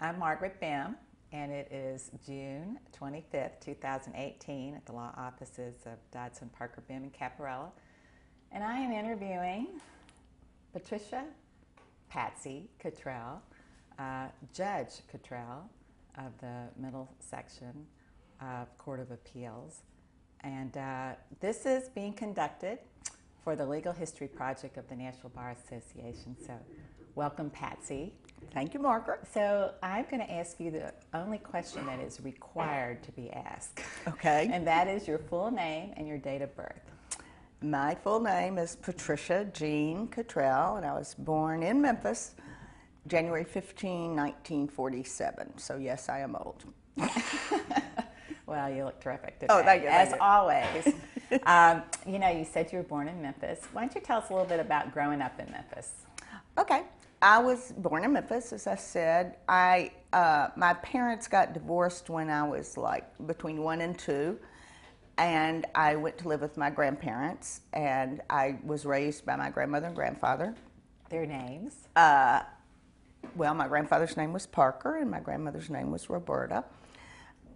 I'm Margaret Bim, and it is June 25th, 2018 at the law offices of Dodson, Parker, Bim, and Caparella. And I am interviewing Patricia Patsy Cottrell, Judge Cottrell of the Middle Section of Court of Appeals. And this is being conducted for the Legal History Project of the Nashville Bar Association. So welcome, Patsy. Thank you, Margaret. So I'm going to ask you the only question that is required to be asked. Okay. And that is your full name and your date of birth. My full name is Patricia Jean Cottrell, and I was born in Memphis, January 15, 1947. So yes, I am old. Well, you look terrific today. Oh, thank you. As always. You said you were born in Memphis. Why don't you tell us a little bit about growing up in Memphis? Okay. I was born in Memphis, as I said. My parents got divorced when I was like between 1 and 2, and I went to live with my grandparents, and I was raised by my grandmother and grandfather. Their names? Well, my grandfather's name was Parker, and my grandmother's name was Roberta.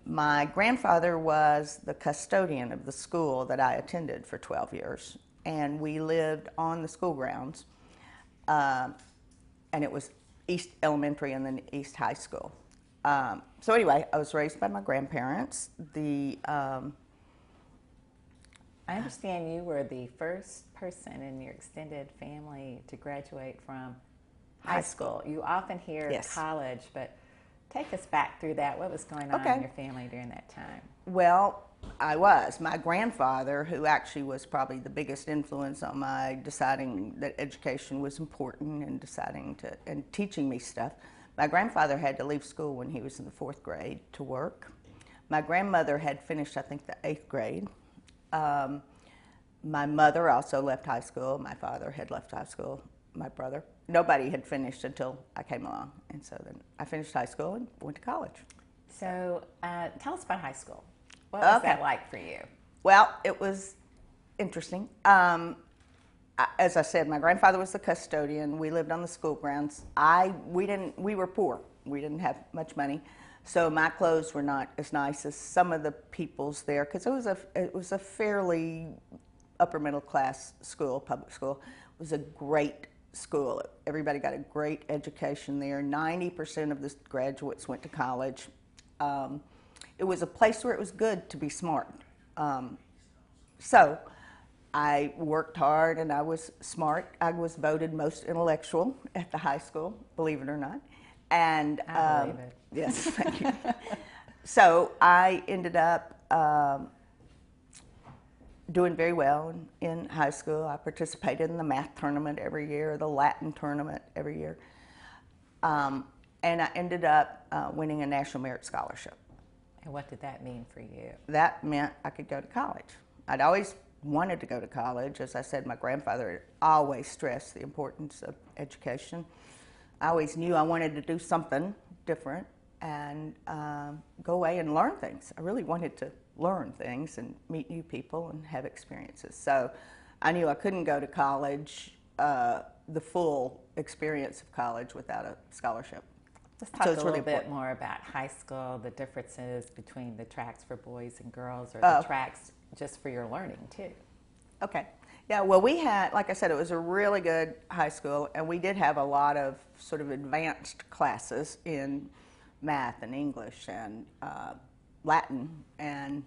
My grandfather was the custodian of the school that I attended for 12 years, and we lived on the school grounds, and it was East Elementary and then East High School. So anyway, I was raised by my grandparents. I understand you were the first person in your extended family to graduate from high school. You often hear Yes. college, but take us back through that. What was going on Okay. in your family during that time? Well, I was. My grandfather, who actually was probably the biggest influence on my deciding that education was important and teaching me stuff. My grandfather had to leave school when he was in the 4th grade to work. My grandmother had finished, I think, the 8th grade. My mother also left high school. My father had left high school. My brother. Nobody had finished until I came along. And so then I finished high school and went to college. So tell us about high school. What was Okay. that like for you? Well, it was interesting. As I said, my grandfather was the custodian. We lived on the school grounds. We were poor. We didn't have much money, so my clothes were not as nice as some of the people's there, because it was a fairly upper middle class school, public school. It was a great school. Everybody got a great education there. 90% of the graduates went to college. It was a place where it was good to be smart. So I worked hard and I was smart. I was voted most intellectual at the high school, believe it or not. And I believe it. Yes, thank you. So I ended up doing very well in high school. I participated in the math tournament every year, the Latin tournament every year. And I ended up winning a National Merit Scholarship. And what did that mean for you? That meant I could go to college. I'd always wanted to go to college. As I said, my grandfather had always stressed the importance of education. I always knew I wanted to do something different and go away and learn things. I really wanted to learn things and meet new people and have experiences. So I knew I couldn't go to college, the full experience of college, without a scholarship. Let's talk So it's a little really bit important. more about high school, the differences between the tracks for boys and girls, or Oh. the tracks just for your learning, too. Okay. Yeah, well, we had, like I said, it was a really good high school, and we did have a lot of sort of advanced classes in math and English and Latin and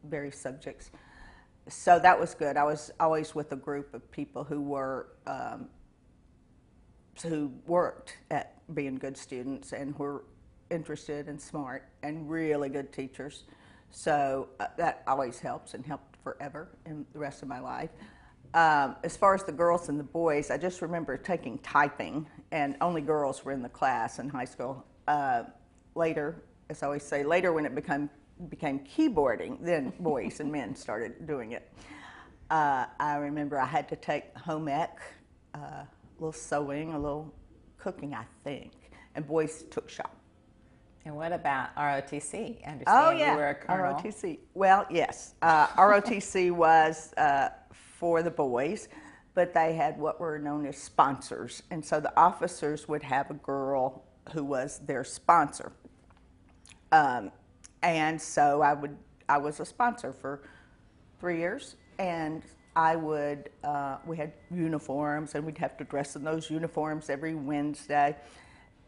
various subjects. So that was good. I was always with a group of people who worked at being good students and were interested and smart and really good teachers. So that always helps and helped forever in the rest of my life. As far as the girls and the boys, I just remember taking typing, and only girls were in the class in high school. Later, as I always say, later when it became keyboarding, then boys and men started doing it. I remember I had to take home ec, a little sewing, a little cooking, I think, and boys took shop. And what about ROTC? I understand Oh, yeah, you were a colonel. ROTC. Well, yes, ROTC was for the boys, but they had what were known as sponsors, and so the officers would have a girl who was their sponsor. And so I was a sponsor for 3 years, and we had uniforms, and we'd have to dress in those uniforms every Wednesday.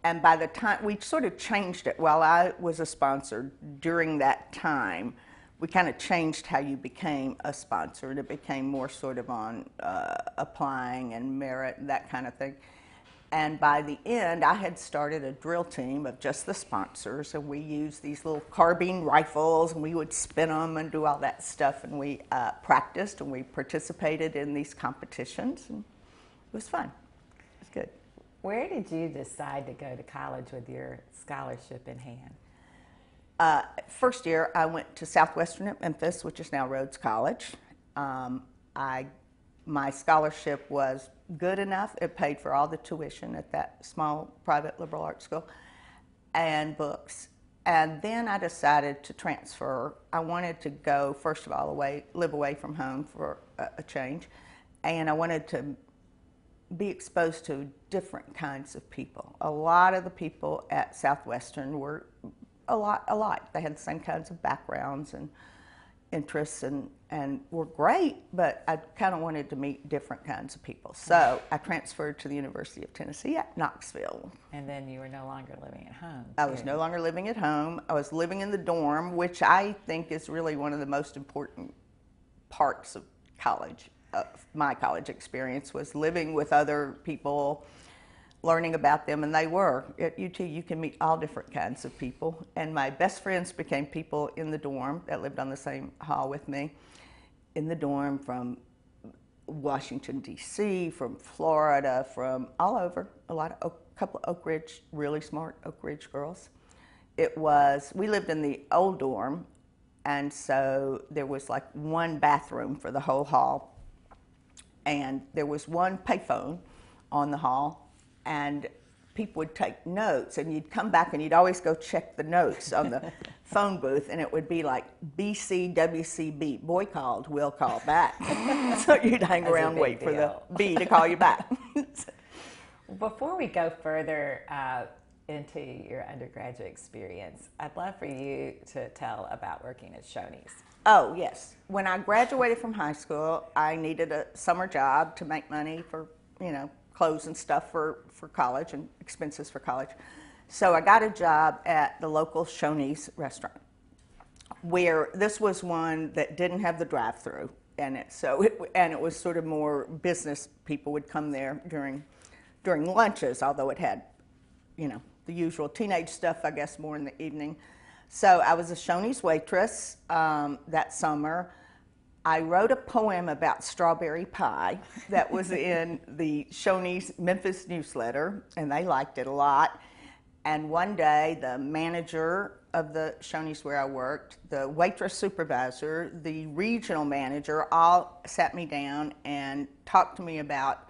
And by the time, we sort of changed it while I was a sponsor. During that time, we kind of changed how you became a sponsor, and it became more sort of on applying and merit and that kind of thing. And by the end, I had started a drill team of just the sponsors, and we used these little carbine rifles, and we would spin them and do all that stuff, and we practiced, and we participated in these competitions, and it was fun. It was good. Where did you decide to go to college with your scholarship in hand? First year, I went to Southwestern at Memphis, which is now Rhodes College. My scholarship was good enough. It paid for all the tuition at that small private liberal arts school and books. And then I decided to transfer. I wanted to go, first of all, live away from home for a change. And I wanted to be exposed to different kinds of people. A lot of the people at Southwestern were a lot alike. They had the same kinds of backgrounds and interests and were great, but I kind of wanted to meet different kinds of people. So I transferred to the University of Tennessee at Knoxville. And then you were no longer living at home. I was no longer living at home. I was living in the dorm, which I think is really one of the most important parts of college. My college experience was living with other people, learning about them, and they were. At UT, you can meet all different kinds of people, and my best friends became people in the dorm that lived on the same hall with me, in the dorm from Washington, D.C., from Florida, from all over, a couple of Oak Ridge, really smart Oak Ridge girls. We lived in the old dorm, and so there was like one bathroom for the whole hall, and there was one payphone on the hall, and people would take notes, and you'd come back and you'd always go check the notes on the phone booth, and it would be like BCWCB, boy called, will call back. So you'd hang around, wait for the B to call you back. Before we go further into your undergraduate experience, I'd love for you to tell about working at Shoney's. Oh, yes. When I graduated from high school, I needed a summer job to make money for, clothes and stuff for college and expenses for college. So I got a job at the local Shoney's restaurant, where this was one that didn't have the drive-through in it. And it was sort of more business people would come there during lunches, although it had, the usual teenage stuff, I guess, more in the evening. So I was a Shoney's waitress that summer. I wrote a poem about strawberry pie that was in the Shoney's Memphis newsletter, and they liked it a lot. And one day, the manager of the Shoney's where I worked, the waitress supervisor, the regional manager, all sat me down and talked to me about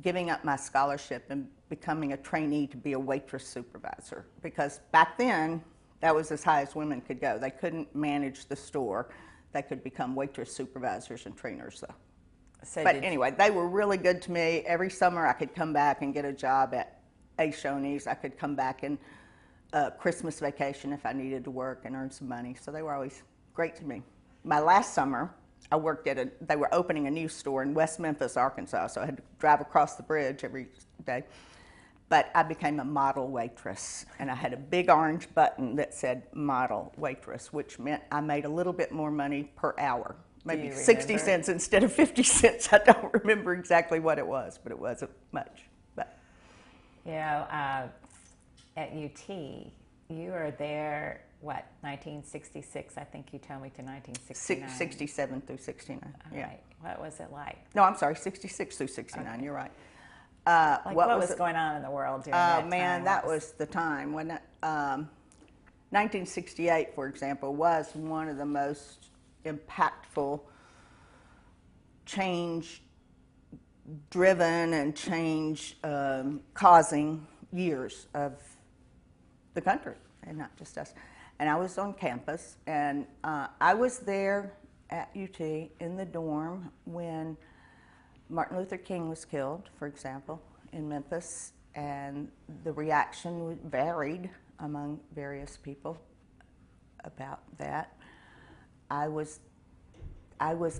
giving up my scholarship and becoming a trainee to be a waitress supervisor. Because back then, that was as high as women could go. They couldn't manage the store. They could become waitress supervisors and trainers, though. But anyway, they were really good to me. Every summer, I could come back and get a job at a Shoney's. I could come back in Christmas vacation if I needed to work and earn some money. So they were always great to me. My last summer, I worked they were opening a new store in West Memphis, Arkansas, so I had to drive across the bridge every day. But I became a model waitress, and I had a big orange button that said model waitress, which meant I made a little bit more money per hour, maybe 60 cents instead of 50 cents. I don't remember exactly what it was, but it wasn't much. But at UT, you were there, 1966, I think you told me, to 1969. 67 through 69, All right. What was it like? No, I'm sorry, 66 through 69, okay. You're right. What was going on in the world during that time? Man, that was the time when 1968, for example, was one of the most impactful, change-driven and change-causing years of the country, and not just us. And I was on campus, and I was there at UT in the dorm when Martin Luther King was killed, for example, in Memphis, and the reaction varied among various people about that. I was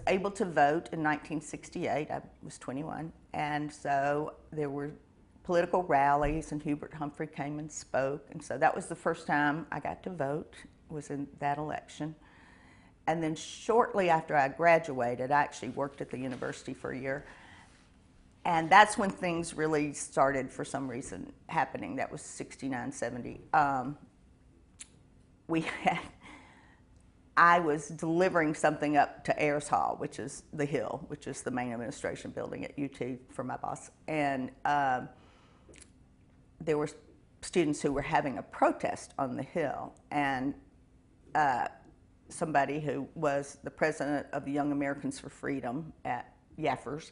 able to vote in 1968. I was 21, and so there were political rallies, and Hubert Humphrey came and spoke, and so that was the first time I got to vote, was in that election. And then shortly after I graduated, I actually worked at the university for a year, and that's when things really started, for some reason, happening. That was 69, 70. I was delivering something up to Ayers Hall, which is the Hill, which is the main administration building at UT for my boss. And there were students who were having a protest on the Hill. And somebody who was the president of the Young Americans for Freedom at Yaffers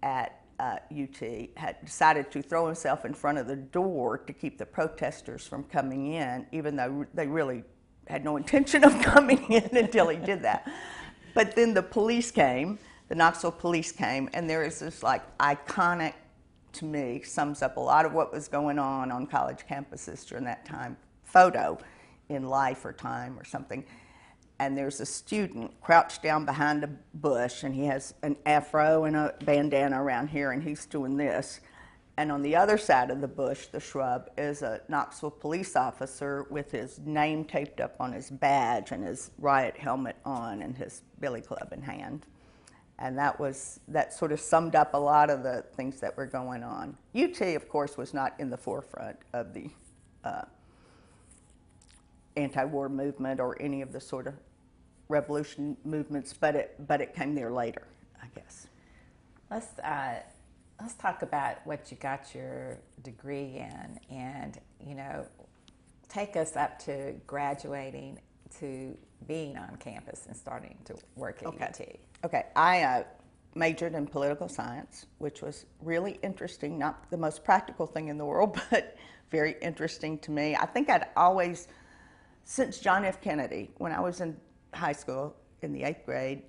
at UT had decided to throw himself in front of the door to keep the protesters from coming in, even though they really had no intention of coming in until he did that. But then the police came, the Knoxville police came, and there is this like iconic, to me, sums up a lot of what was going on college campuses during that time, photo in Life or Time or something. And there's a student crouched down behind a bush, and he has an afro and a bandana around here, and he's doing this. And on the other side of the bush, the shrub, is a Knoxville police officer with his name taped up on his badge and his riot helmet on and his billy club in hand. And that sort of summed up a lot of the things that were going on. UT, of course, was not in the forefront of the anti-war movement or any of the sort of revolution movements, but it came there later, I guess. Let's talk about what you got your degree in, and take us up to graduating to being on campus and starting to work at UT. Okay, I majored in political science, which was really interesting. Not the most practical thing in the world, but very interesting to me. I think I'd always, since John F. Kennedy, when I was in high school in the 8th grade,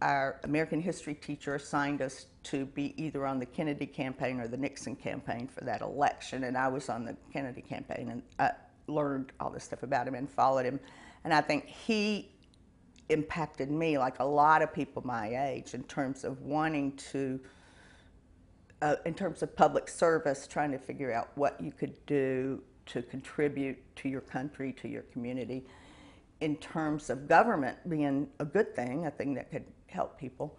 our American history teacher assigned us to be either on the Kennedy campaign or the Nixon campaign for that election, and I was on the Kennedy campaign, and I learned all this stuff about him and followed him. And I think he impacted me, like a lot of people my age, in terms of wanting to, in terms of public service, trying to figure out what you could do to contribute to your country, to your community, in terms of government being a good thing, a thing that could help people.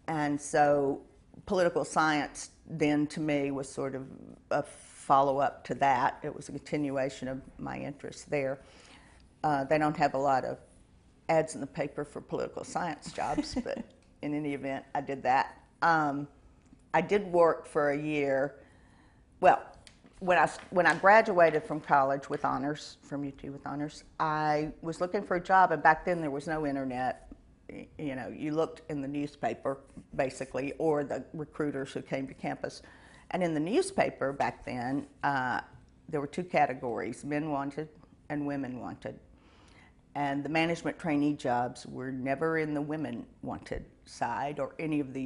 And so political science then to me was sort of a follow-up to that. It was a continuation of my interest there. They don't have a lot of ads in the paper for political science jobs, but in any event, I did that. I did work for a year. Well, when I graduated from college with honors, from UT with honors, I was looking for a job, and back then there was no internet. You looked in the newspaper, basically, or the recruiters who came to campus. And in the newspaper back then, there were two categories, men wanted and women wanted. And the management trainee jobs were never in the women wanted side or any of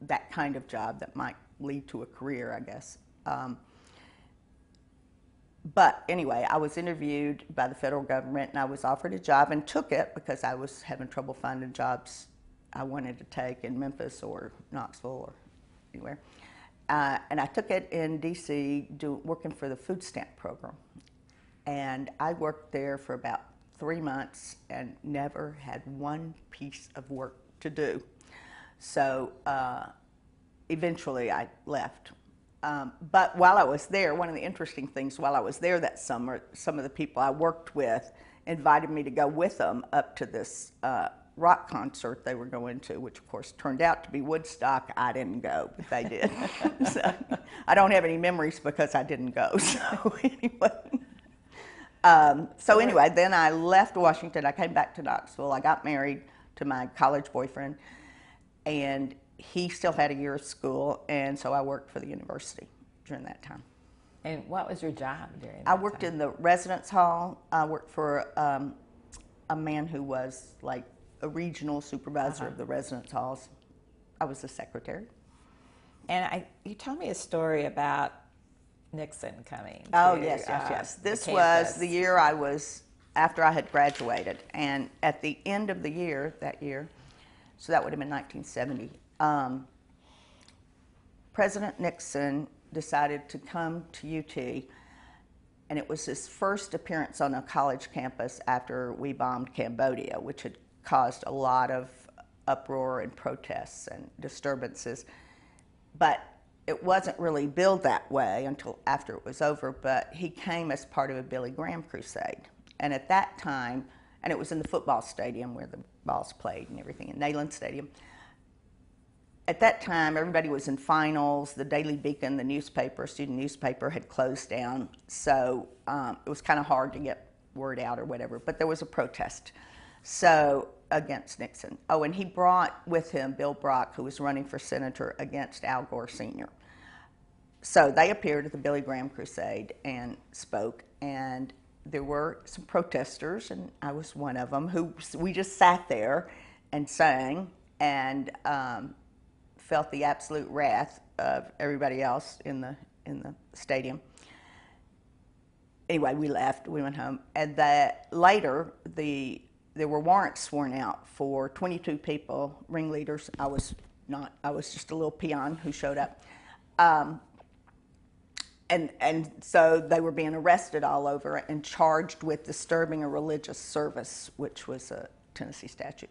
that kind of job that might lead to a career, I guess. But anyway, I was interviewed by the federal government, and I was offered a job and took it because I was having trouble finding jobs I wanted to take in Memphis or Knoxville or anywhere. And I took it in D.C. working for the food stamp program. And I worked there for about 3 months and never had one piece of work to do. So eventually I left. But while I was there, one of the interesting things while I was there that summer, some of the people I worked with invited me to go with them up to this rock concert they were going to, which of course turned out to be Woodstock. I didn't go, but they did. So I don't have any memories because I didn't go. So anyway, then I left Washington. I came back to Knoxville. I got married to my college boyfriend, and he still had a year of school, and so I worked for the university during that time. And what was your job during that I worked time? in the residence hall. I worked for a man who was like a regional supervisor of the residence halls. I was the secretary. And you told me a story about Nixon coming. Oh, to, yes, yes, yes. the This was campus. the year I was, after I had graduated. And at the end of the year, that year, so that would have been 1970, President Nixon decided to come to UT, and it was his first appearance on a college campus after we bombed Cambodia, which had caused a lot of uproar and protests and disturbances. But it wasn't really billed that way until after it was over, but he came as part of a Billy Graham crusade. And at that time, and it was in the football stadium where the balls played and everything, in Neyland Stadium. At that time, everybody was in finals. The Daily Beacon, the newspaper, student newspaper, had closed down. So it was kind of hard to get word out or whatever, but there was a protest against Nixon. Oh, and he brought with him Bill Brock, who was running for senator against Al Gore Sr. So they appeared at the Billy Graham crusade and spoke, and there were some protesters, and I was one of them, who we just sat there and sang and felt the absolute wrath of everybody else in the stadium. Anyway, we left, we went home, and later there were warrants sworn out for 22 people, ringleaders. I was just a little peon who showed up. And so they were being arrested all over and charged with disturbing a religious service, which was a Tennessee statute.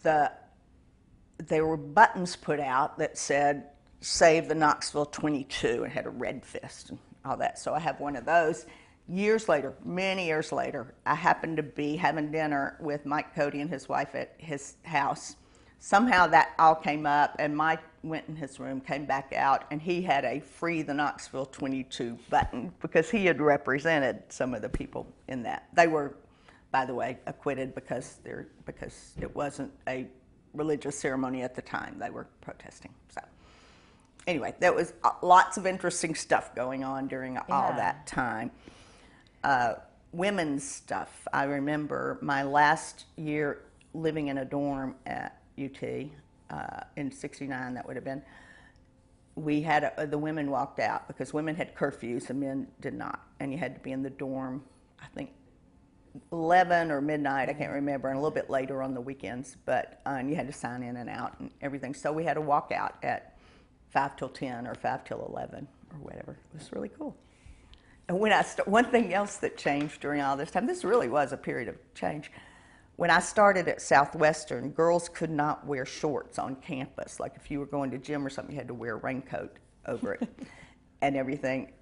There were buttons put out that said, "Save the Knoxville 22," and had a red fist and all that. So I have one of those. Years later, many years later, I happened to be having dinner with Mike Cody and his wife at his house. Somehow that all came up, and Mike went in his room, came back out, and he had a "Free the Knoxville 22" button because he had represented some of the people in that. They were, by the way, acquitted because it wasn't a religious ceremony at the time. They were protesting. So anyway, there was lots of interesting stuff going on during all that time. Women's stuff. I remember my last year living in a dorm at UT in '69, that would have been. We had the women walked out because women had curfews and men did not, and you had to be in the dorm, I think 11 or midnight, I can't remember, and a little bit later on the weekends, but and you had to sign in and out and everything. So we had to walk out at 5 till 10 or 5 till 11 or whatever. It was really cool. And when one thing else that changed during all this time, this really was a period of change. When I started at Southwestern, girls could not wear shorts on campus. Like if you were going to gym or something, you had to wear a raincoat over it and everything.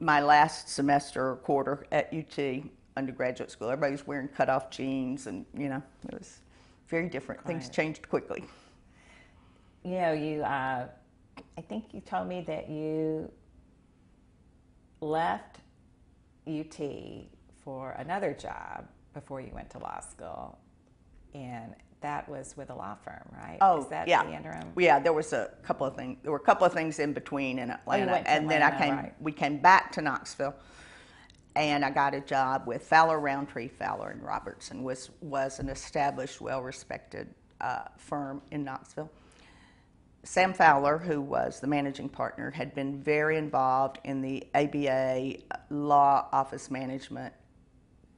My last semester or quarter at UT, undergraduate school, everybody was wearing cutoff jeans, and it was very different. Right. Things changed quickly. I think you told me that you left UT for another job before you went to law school, and that was with a law firm, right? Oh, is that yeah. The interim? Yeah, there was a couple of things. There were a couple of things in between in Atlanta, and then we came back to Knoxville. And I got a job with Fowler, Roundtree, Fowler and Robertson, was an established, well-respected firm in Knoxville. Sam Fowler, who was the managing partner, had been very involved in the ABA Law Office Management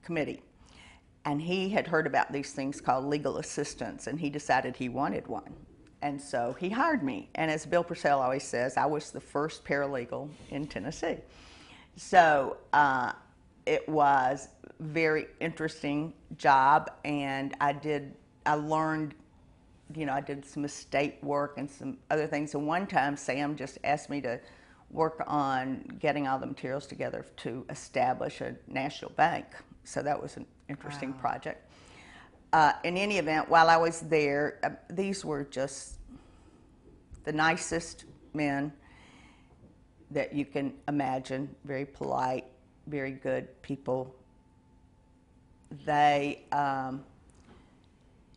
Committee. And he had heard about these things called legal assistants, and he decided he wanted one. And so he hired me. And as Bill Purcell always says, I was the first paralegal in Tennessee. So it was a very interesting job, and I learned, I did some estate work and some other things. And one time Sam just asked me to work on getting all the materials together to establish a national bank. So that was an interesting project. In any event, while I was there, these were just the nicest men that you can imagine, very polite, very good people. They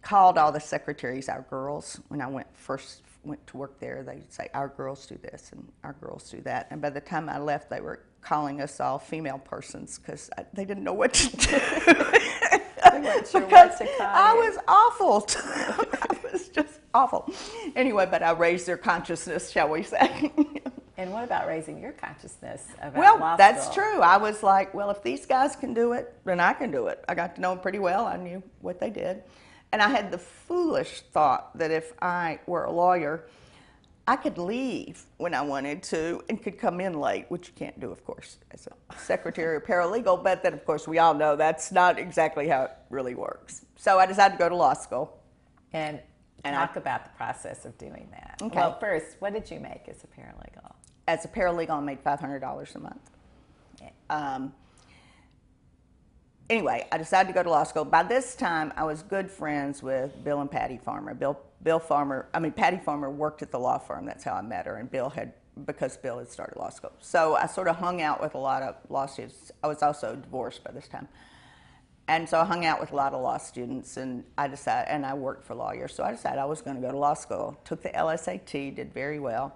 called all the secretaries our girls. When I first went to work there, they'd say, "Our girls do this and our girls do that." And by the time I left, they were calling us all female persons because they didn't know what to do. They weren't sure what to call I you. was awful. I was just awful. Anyway, but I raised their consciousness, shall we say. And what about raising your consciousness about Well, law that's school? true. I was like, well, if these guys can do it, then I can do it. I got to know them pretty well. I knew what they did. And I had the foolish thought that if I were a lawyer, I could leave when I wanted to and could come in late, which you can't do, of course, as a secretary or paralegal. But then, of course, we all know that's not exactly how it really works. So I decided to go to law school. And talk about the process of doing that. Okay. Well, first, what did you make as a paralegal? As a paralegal, I made $500 a month. Yeah. Anyway, I decided to go to law school. By this time, I was good friends with Bill and Patty Farmer. Patty Farmer worked at the law firm. That's how I met her. And because Bill had started law school. So I sort of hung out with a lot of law students. I was also divorced by this time. And so I hung out with a lot of law students, and I worked for lawyers. So I decided I was going to go to law school. Took the LSAT, did very well.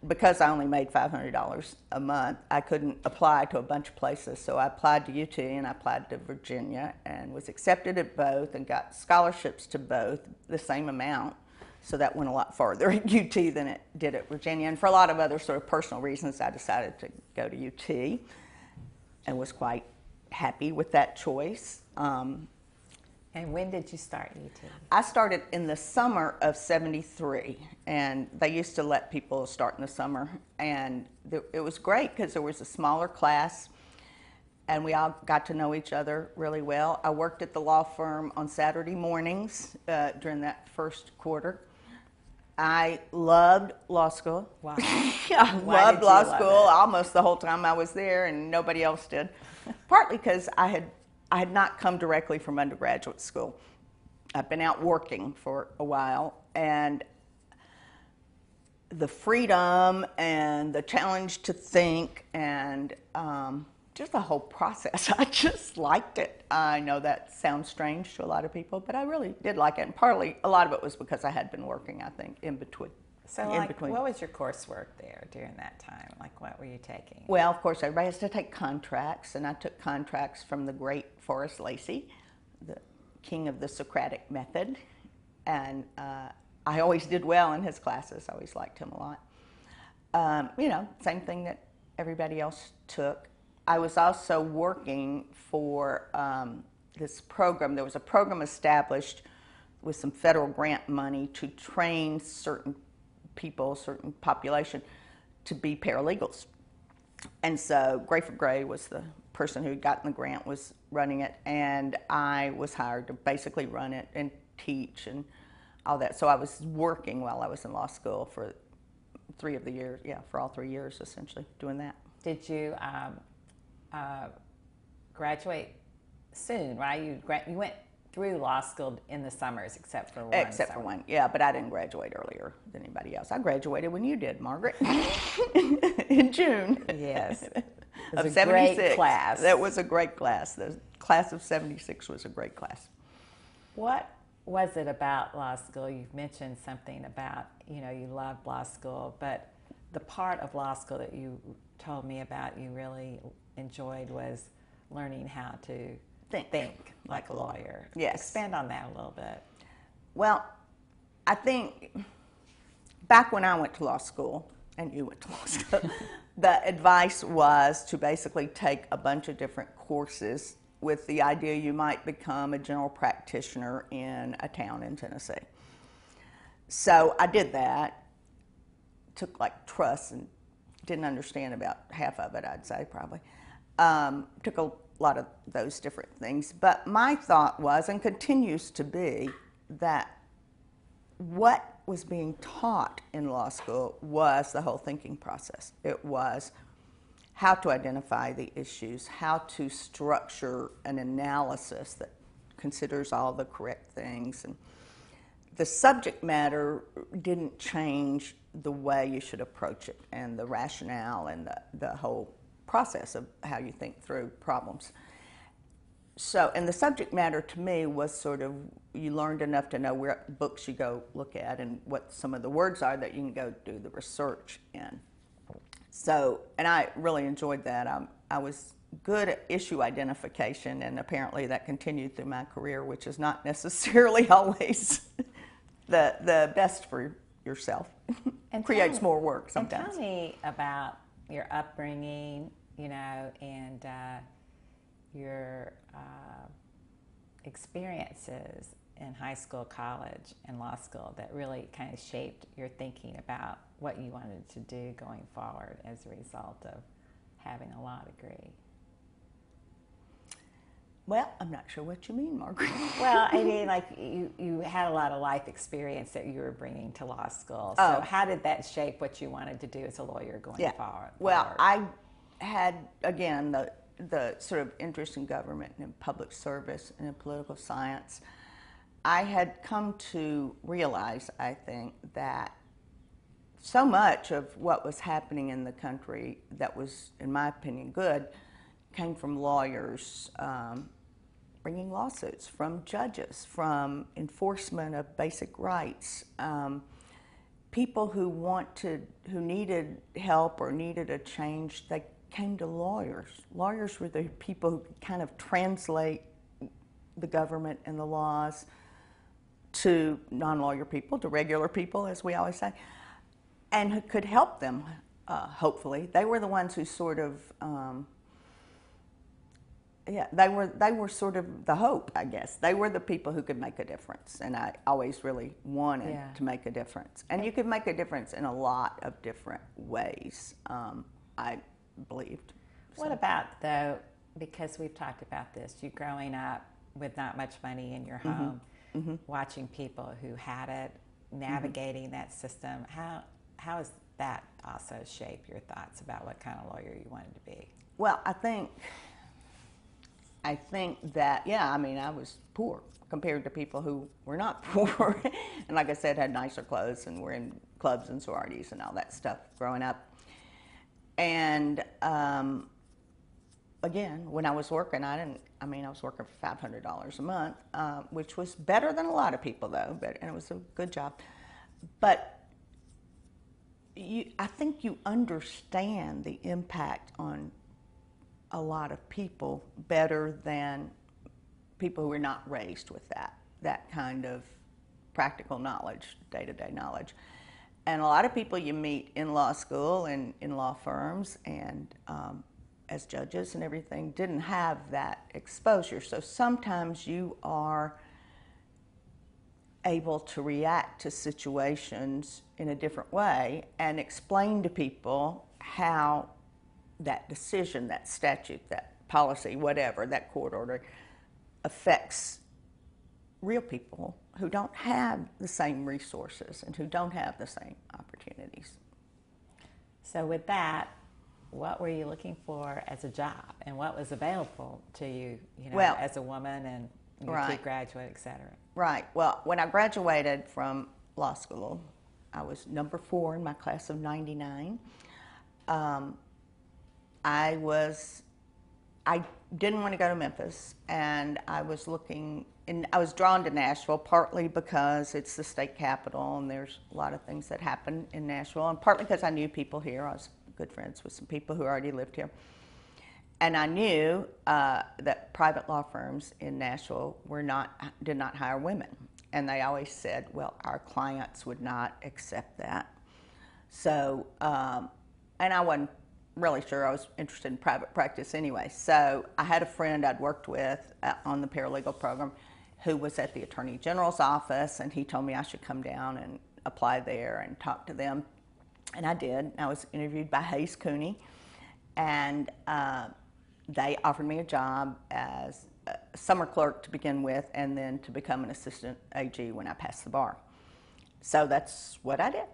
Because I only made $500 a month, I couldn't apply to a bunch of places. So I applied to UT and I applied to Virginia and was accepted at both and got scholarships to both, the same amount. So that went a lot farther at UT than it did at Virginia. And for a lot of other sort of personal reasons, I decided to go to UT and was quite happy with that choice. And when did you start UT? I started in the summer of '73, and they used to let people start in the summer. And it was great because there was a smaller class, and we all got to know each other really well. I worked at the law firm on Saturday mornings during that first quarter. I loved law school. Wow. I loved law school almost the whole time I was there, and nobody else did. Partly because I had not come directly from undergraduate school. I've been out working for a while, and the freedom and the challenge to think and just the whole process, I just liked it. I know that sounds strange to a lot of people, but I really did like it. And partly, a lot of it was because I had been working, I think, in between. So, what was your coursework there during that time? Like, what were you taking? Well, of course, everybody has to take contracts, and I took contracts from the great Forrest Lacey, the king of the Socratic method, and I always did well in his classes. I always liked him a lot. Same thing that everybody else took. I was also working for this program. There was a program established with some federal grant money to train certain people, certain population, to be paralegals. And so Grayford Gray was the person who had gotten the grant, was running it, and I was hired to basically run it and teach and all that. So I was working while I was in law school for all 3 years essentially, doing that. Did you graduate soon, right? You went through law school in the summers, except for one. Except for one, yeah, but I didn't graduate earlier than anybody else. I graduated when you did, Margaret, in June. Yes. Of a 76. Great class. That was a great class. The class of 76 was a great class. What was it about law school? You've mentioned something about, you loved law school, but the part of law school that you told me about you really enjoyed was learning how to think like a lawyer. Yes. Expand on that a little bit. Well, I think back when I went to law school, and you went to law school, the advice was to basically take a bunch of different courses with the idea you might become a general practitioner in a town in Tennessee. So I did that, took like trusts and didn't understand about half of it, I'd say probably. Took a lot of those different things. But my thought was, and continues to be, that what was being taught in law school was the whole thinking process. It was how to identify the issues, how to structure an analysis that considers all the correct things. And the subject matter didn't change the way you should approach it, and the rationale and the whole process of how you think through problems. So, and the subject matter to me was sort of, you learned enough to know where books you go look at and what some of the words are that you can go do the research in. So, and I really enjoyed that. I was good at issue identification, and apparently that continued through my career, which is not necessarily always the best for yourself. And Creates more work sometimes. And tell me about your upbringing, you know, and your experiences in high school, college, and law school that really kind of shaped your thinking about what you wanted to do going forward as a result of having a law degree. Well, I'm not sure what you mean, Margaret. Well, I mean, like you had a lot of life experience that you were bringing to law school. So how did that shape what you wanted to do as a lawyer going forward? Well, I had, again, the sort of interest in government and in public service and in political science. I had come to realize, I think, that so much of what was happening in the country that was, in my opinion, good, came from lawyers bringing lawsuits, from judges, from enforcement of basic rights, people who needed help or needed a change. They came to lawyers. Lawyers were the people who could kind of translate the government and the laws to non-lawyer people, to regular people, as we always say, and who could help them, hopefully. They were the ones who sort of, they were sort of the hope, I guess. They were the people who could make a difference, and I always really wanted to make a difference. And you could make a difference in a lot of different ways, I believed. What about, though, because we've talked about this, you growing up with not much money in your home, watching people who had it, navigating that system, how has that also shaped your thoughts about what kind of lawyer you wanted to be? Well, I think that, I mean, I was poor compared to people who were not poor. And like I said, had nicer clothes and were in clubs and sororities and all that stuff growing up. And again, when I was working, I was working for $500 a month, which was better than a lot of people, though, and it was a good job. But I think you understand the impact on a lot of people better than people who are not raised with that kind of practical knowledge, day-to-day knowledge. And a lot of people you meet in law school and in law firms and as judges and everything didn't have that exposure. So sometimes you are able to react to situations in a different way and explain to people how that decision, that statute, that policy, whatever, that court order affects real people who don't have the same resources and who don't have the same opportunities. So with that, what were you looking for as a job, and what was available to you, as a woman and UT graduate, et cetera? Right. Well, when I graduated from law school, I was number 4 in my class of 99. I didn't want to go to Memphis, and I was drawn to Nashville partly because it's the state capital and there's a lot of things that happen in Nashville, and partly because I knew people here. I was good friends with some people who already lived here. And I knew that private law firms in Nashville did not hire women. And they always said, well, our clients would not accept that. So, and I wasn't really sure I was interested in private practice anyway. So I had a friend I'd worked with on the paralegal program who was at the Attorney General's office, and he told me I should come down and apply there and talk to them. And I did. I was interviewed by Hayes Cooney, and they offered me a job as a summer clerk to begin with, and then to become an assistant AG when I passed the bar. So that's what I did,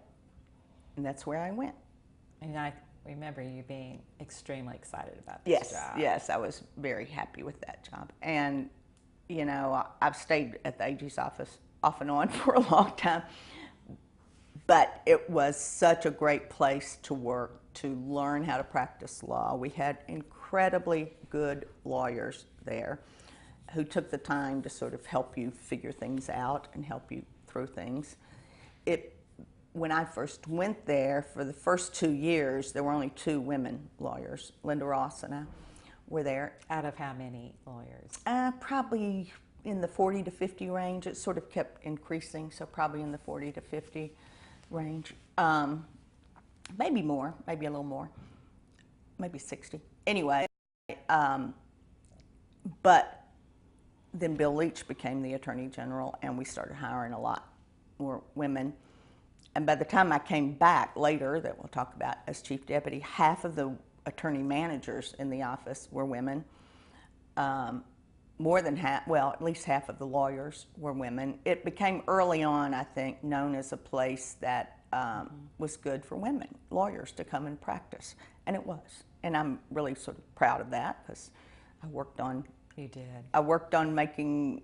and that's where I went. And I remember you being extremely excited about this job. Yes, I was very happy with that job. And, I've stayed at the AG's office off and on for a long time, but it was such a great place to work, to learn how to practice law. We had incredibly good lawyers there who took the time to sort of help you figure things out and help you through things. When I first went there, for the first 2 years, there were only 2 women lawyers. Linda Ross and I were there. Out of how many lawyers? Probably in the 40 to 50 range. It sort of kept increasing, so probably in the 40 to 50. range. Maybe more, maybe a little more, maybe 60. Anyway, but then Bill Leach became the Attorney General, and we started hiring a lot more women. And by the time I came back later, that we'll talk about, as Chief Deputy, half of the attorney managers in the office were women. More than half, well, at least half of the lawyers were women. It became early on, I think, known as a place that was good for women, lawyers, to come and practice. And it was. And I'm really sort of proud of that, because I worked on... You did. I worked on making...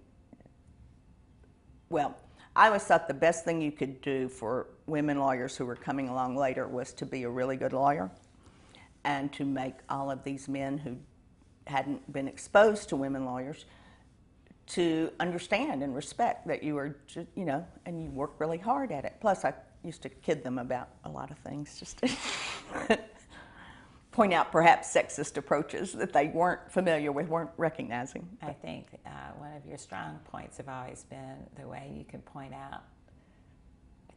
Well, I always thought the best thing you could do for women lawyers who were coming along later was to be a really good lawyer and to make all of these men who hadn't been exposed to women lawyers to understand and respect that you were, you know, and you work really hard at it. Plus, I used to kid them about a lot of things, just to point out perhaps sexist approaches that they weren't familiar with, weren't recognizing. I think one of your strong points have always been the way you can point out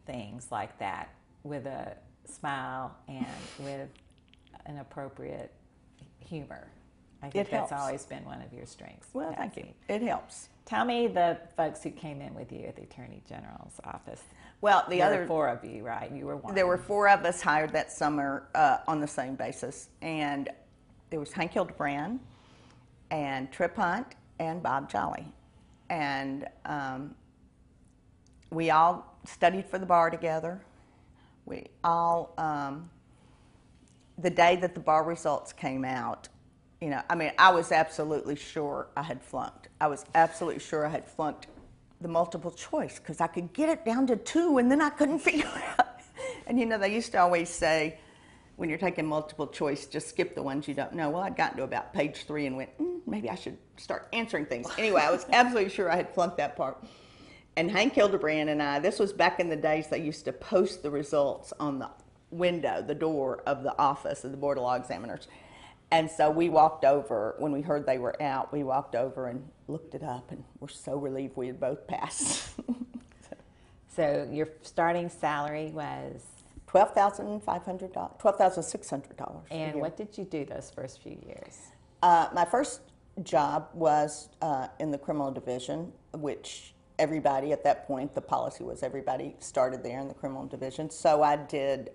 things like that with a smile and with an appropriate humor. I think that's always been one of your strengths. Well, Patsy. thank you. It helps. Tell me the folks who came in with you at the Attorney General's office. Well, There were 4 of you, right? You were one. There were 4 of us hired that summer on the same basis. And there was Hank Hildebrand and Trip Hunt and Bob Jolly. And we all studied for the bar together. We all, the day that the bar results came out, you know, I mean, I was absolutely sure I had flunked. I was absolutely sure I had flunked the multiple choice, because I could get it down to 2 and then I couldn't figure it out. And you know, they used to always say, when you're taking multiple choice, just skip the ones you don't know. Well, I'd gotten to about page 3 and went, maybe I should start answering things. Anyway, I was absolutely sure I had flunked that part. And Hank Hildebrand and I, this was back in the days they used to post the results on the window, the door of the office of the Board of Law Examiners. And so we walked over, when we heard they were out, we walked over and looked it up, and we're so relieved we had both passed. So your starting salary was? $12,500, $12,600. And what did you do those first few years? My first job was in the criminal division, which everybody at that point, the policy was everybody started there in the criminal division. So I did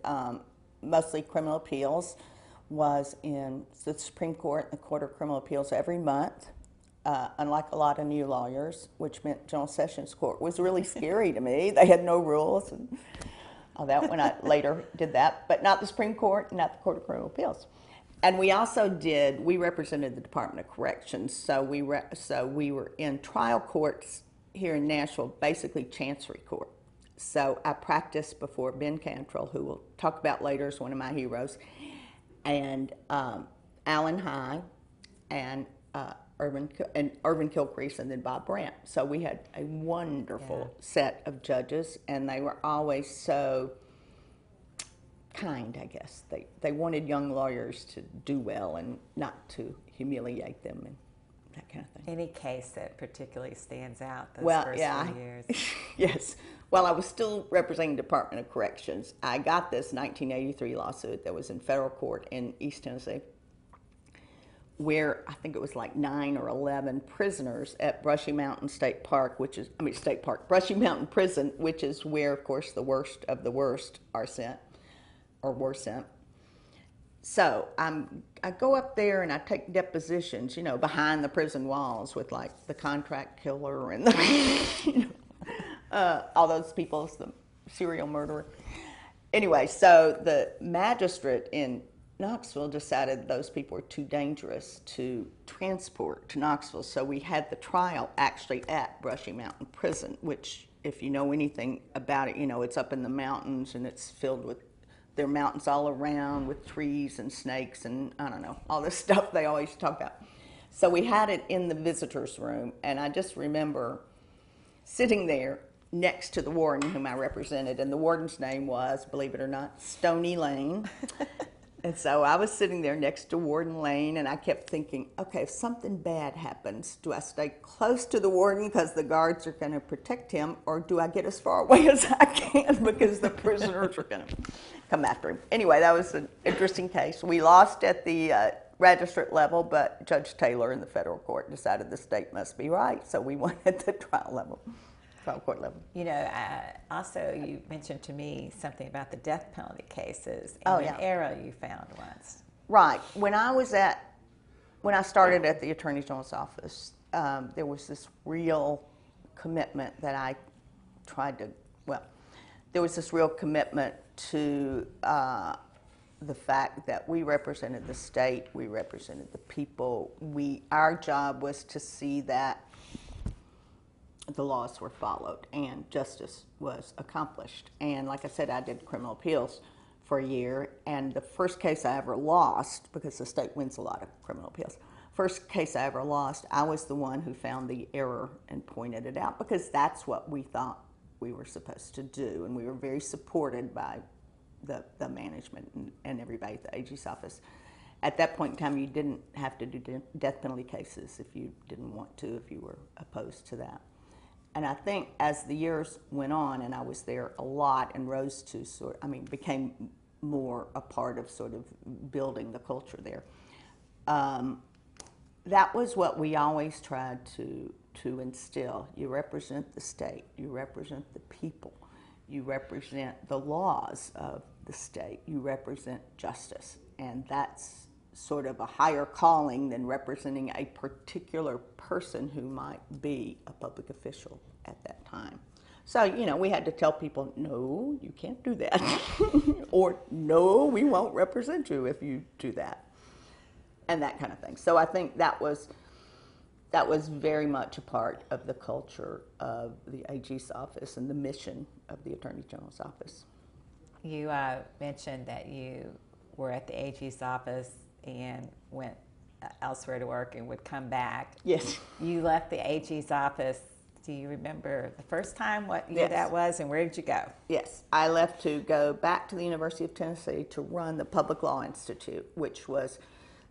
mostly criminal appeals, was in the Supreme Court and the Court of Criminal Appeals every month, unlike a lot of new lawyers, which meant General Sessions Court was really scary to me. They had no rules and all that when I later did that, but not the Supreme Court, not the Court of Criminal Appeals. And we also we represented the Department of Corrections, so we were in trial courts here in Nashville, basically Chancery Court. So I practiced before Ben Cottrell, who we'll talk about later, is one of my heroes, and Alan High, and Irvin Kilcrease, and then Bob Brandt. So we had a wonderful set of judges, and they were always so kind, I guess. They wanted young lawyers to do well and not to humiliate them and that kind of thing. Any case that particularly stands out those first few years? Yes. While I was still representing the Department of Corrections, I got this 1983 lawsuit that was in federal court in East Tennessee, where I think it was like 9 or 11 prisoners at Brushy Mountain State Park, Brushy Mountain Prison, which is where, of course, the worst of the worst are sent, or were sent. So I go up there and I take depositions, you know, behind the prison walls with like the contract killer and the, all those people, the serial murderer. Anyway, so the magistrate in Knoxville decided those people were too dangerous to transport to Knoxville. So we had the trial actually at Brushy Mountain Prison, which, if you know anything about it, you know, it's up in the mountains and it's filled with, there are mountains all around with trees and snakes and I don't know, all this stuff they always talk about. So we had it in the visitor's room, and I just remember sitting there next to the warden whom I represented, and the warden's name was, believe it or not, Stony Lane. And so I was sitting there next to Warden Lane, and I kept thinking, okay, if something bad happens, do I stay close to the warden because the guards are going to protect him, or do I get as far away as I can because the prisoners are going to come after him? Anyway, that was an interesting case. We lost at the magistrate level, but Judge Taylor in the federal court decided the state must be right, so we won at the trial court level. You know, also you mentioned to me something about the death penalty cases Oh, and yeah. an error you found once. Right. When I started at the Attorney General's office, there was this real commitment that I tried to, there was this real commitment to the fact that we represented the state, we represented the people. Our job was to see that the laws were followed and justice was accomplished. And like I said, I did criminal appeals for a year, and the first case I ever lost, because the state wins a lot of criminal appeals, first case I ever lost, I was the one who found the error and pointed it out, because that's what we thought we were supposed to do, and we were very supported by the management and everybody at the AG's office. At that point in time, you didn't have to do death penalty cases if you didn't want to, if you were opposed to that. And I think as the years went on, and I was there a lot, and Rhodes too, became more a part of sort of building the culture there. That was what we always tried to instill. You represent the state, you represent the people, you represent the laws of the state, you represent justice, and that's sort of a higher calling than representing a particular person who might be a public official at that time. So, you know, we had to tell people, no, you can't do that. Or, no, we won't represent you if you do that. And that kind of thing. So I think that was very much a part of the culture of the AG's office and the mission of the Attorney General's office. You mentioned that you were at the AG's office and went elsewhere to work and would come back. Yes. You left the AG's office. Do you remember the first time, what year that was, and where did you go? Yes. I left to go back to the University of Tennessee to run the Public Law Institute,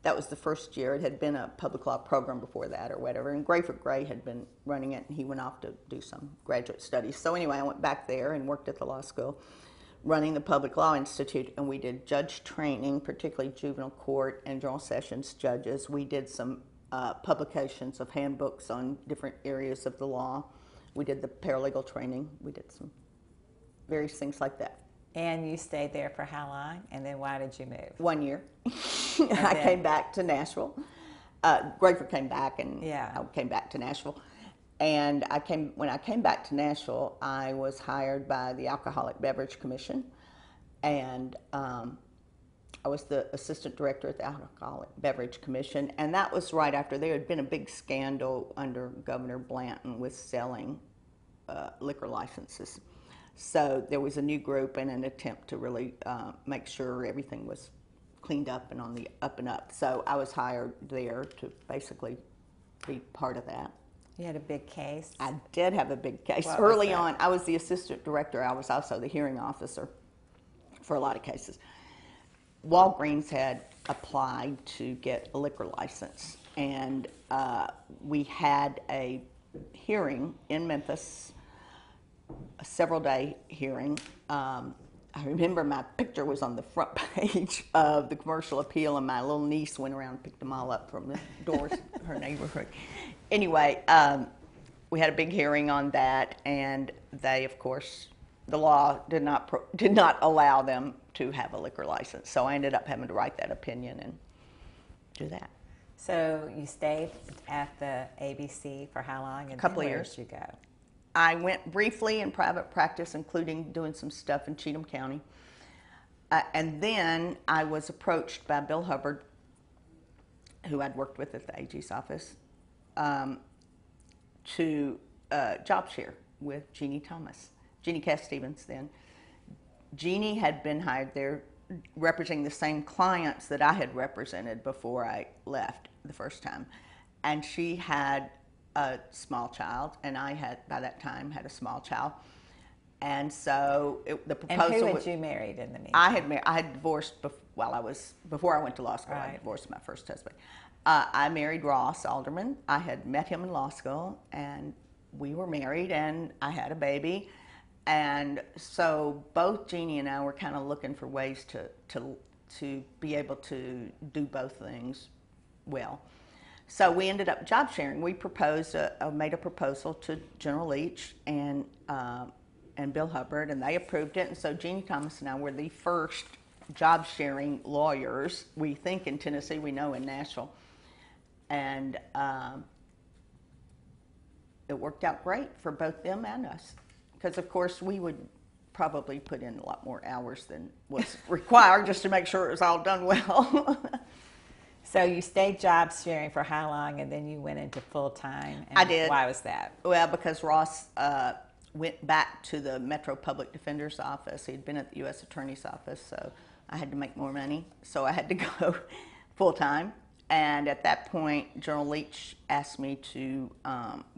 that was the first year. It had been a public law program before that or whatever, and Grayford Gray had been running it, and he went off to do some graduate studies. So anyway, I went back there and worked at the law school running the Public Law Institute, and we did judge training, particularly juvenile court and general sessions judges. We did some publications of handbooks on different areas of the law. We did the paralegal training. We did some various things like that. And you stayed there for how long? And then why did you move? 1 year. I came back to Nashville. Grayford came back, and I came back to Nashville. And when I came back to Nashville, I was hired by the Alcoholic Beverage Commission, and I was the assistant director at the Alcoholic Beverage Commission, and that was right after there had been a big scandal under Governor Blanton with selling liquor licenses. So there was a new group and an attempt to really make sure everything was cleaned up and on the up and up. So I was hired there to basically be part of that. You had a big case? I did have a big case. Early on, I was the assistant director. I was also the hearing officer for a lot of cases. Walgreens had applied to get a liquor license, and we had a hearing in Memphis, a several-day hearing. I remember my picture was on the front page of the commercial appeal, and my little niece went around and picked them all up from the doors of her neighborhood. Anyway, we had a big hearing on that, and they, of course, the law did not allow them to have a liquor license. So I ended up having to write that opinion and do that. So you stayed at the ABC for how long? And a couple of where years. Did you go? I went briefly in private practice, including doing some stuff in Cheatham County. And then I was approached by Bill Hubbard, who I'd worked with at the AG's office, to job share with Jeannie Thomas. Jeannie Cass Stevens then. Jeannie had been hired there representing the same clients that I had represented before I left the first time. And she had a small child, and I had, by that time, had a small child. And so the proposal. And who had you married in the meantime? I had divorced before I went to law school. Right. I divorced my first husband. I married Ross Alderman. I had met him in law school, and we were married, and I had a baby. And so both Jeannie and I were kind of looking for ways to be able to do both things well. So we ended up job sharing. We made a proposal to General Leach and Bill Hubbard, and they approved it. And so Jeannie Thomas and I were the first job sharing lawyers, we think, in Tennessee, we know in Nashville. And it worked out great for both them and us. Because, of course, we would probably put in a lot more hours than was required just to make sure it was all done well. So you stayed job sharing for how long, and then you went into full-time? I did. Why was that? Well, because Ross went back to the Metro Public Defender's office. He'd been at the U.S. Attorney's office, so I had to make more money. So I had to go full-time. And at that point, General Leach asked me to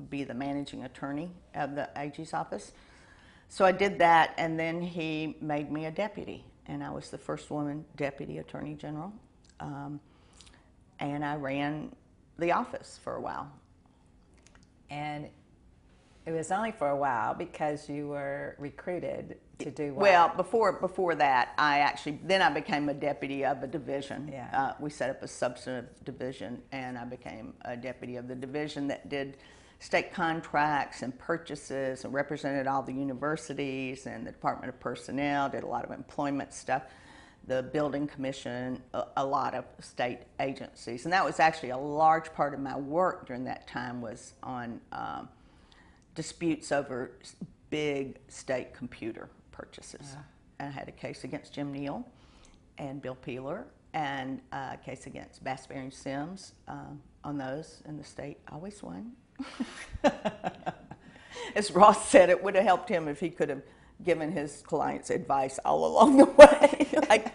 be the managing attorney of the AG's office. So I did that, and then he made me a deputy. And I was the first woman deputy attorney general. And I ran the office for a while. And it was only for a while because you were recruited to do what? Well, before that, I became a deputy of a division. Yeah. We set up a substantive division, and I became a deputy of the division that did state contracts and purchases and represented all the universities and the Department of Personnel, did a lot of employment stuff, the Building Commission, a lot of state agencies. And that was actually a large part of my work during that time was on disputes over big state computer purchases. Yeah. And I had a case against Jim Neal and Bill Peeler, and a case against Bass Berry Sims on those, and the state always won. As Ross said, it would have helped him if he could have given his clients advice all along the way. Like,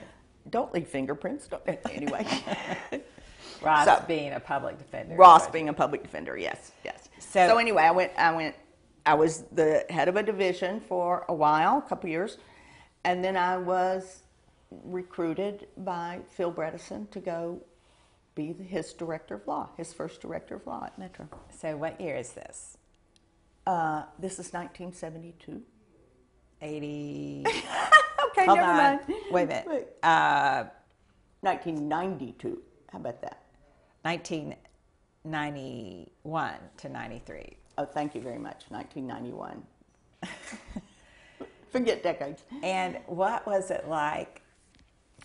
don't leave fingerprints. Anyway. Ross being a public defender. Ross being a public defender, yes. So anyway, I was the head of a division for a while, a couple years, and then I was recruited by Phil Bredesen to go be his director of law, his first director of law at Metro. So what year is this? This is 1972. 80. Okay, Hold never on. mind. Wait a minute. 1992. How about that? 1991 to 93. Oh, thank you very much. 1991. Forget decades. And what was it like?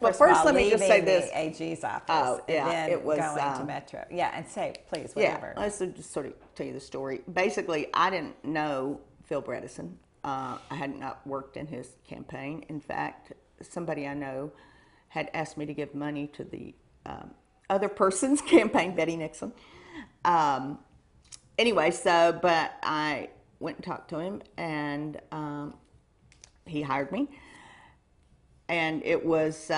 Well, first let me just say leaving this. the AG's office, Oh, yeah, and then it was, going to Metro. Yeah, and say, please, whatever. Yeah, let's just sort of tell you the story. Basically, I didn't know Phil Bredesen. I had not worked in his campaign. In fact, somebody I know had asked me to give money to the other person's campaign, Betty Nixon. Anyway, but I went and talked to him, and he hired me. And it was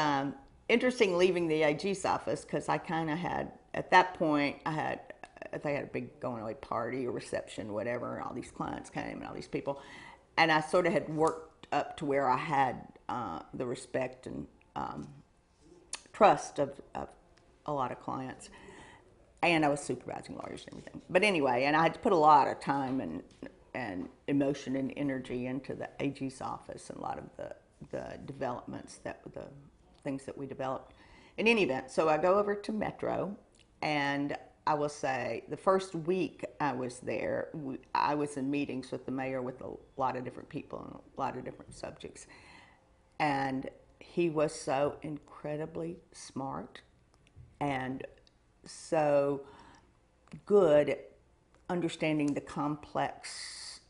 interesting leaving the AG's office because I kind of had, at that point, they had a big going away party or reception, whatever, and all these clients came and all these people. And I sort of had worked up to where I had the respect and trust of a lot of clients. And I was supervising lawyers and everything. But anyway, and I had to put a lot of time and emotion and energy into the AG's office and a lot of the developments, the things that we developed. In any event, so I go over to Metro, and I will say the first week I was there, I was in meetings with the mayor with a lot of different people and a lot of different subjects. And he was so incredibly smart and so good at understanding the complex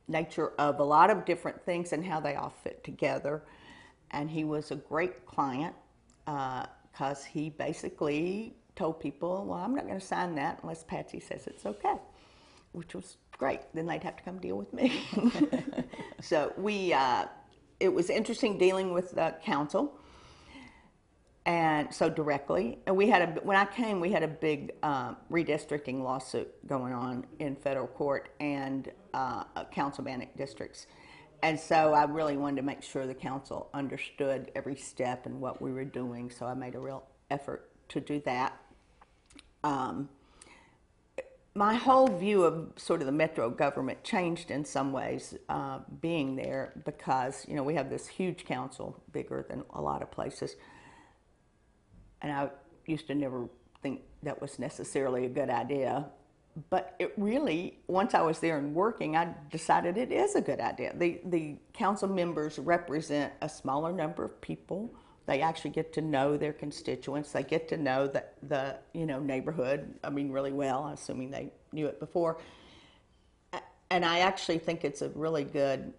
nature of a lot of different things and how they all fit together. And he was a great client because he basically told people, well, I'm not going to sign that unless Patsy says it's okay, which was great. Then they'd have to come deal with me. So it was interesting dealing with the council, and so directly. And when I came, we had a big redistricting lawsuit going on in federal court and councilmanic districts. And so I really wanted to make sure the council understood every step and what we were doing, so I made a real effort to do that. My whole view of sort of the metro government changed in some ways being there, because we have this huge council, bigger than a lot of places, and I used to never think that was necessarily a good idea, but it really, once I was there and working, I decided it is a good idea. The council members represent a smaller number of people. They actually get to know their constituents. They get to know the neighborhood, really well, assuming they knew it before. And I actually think it's a really good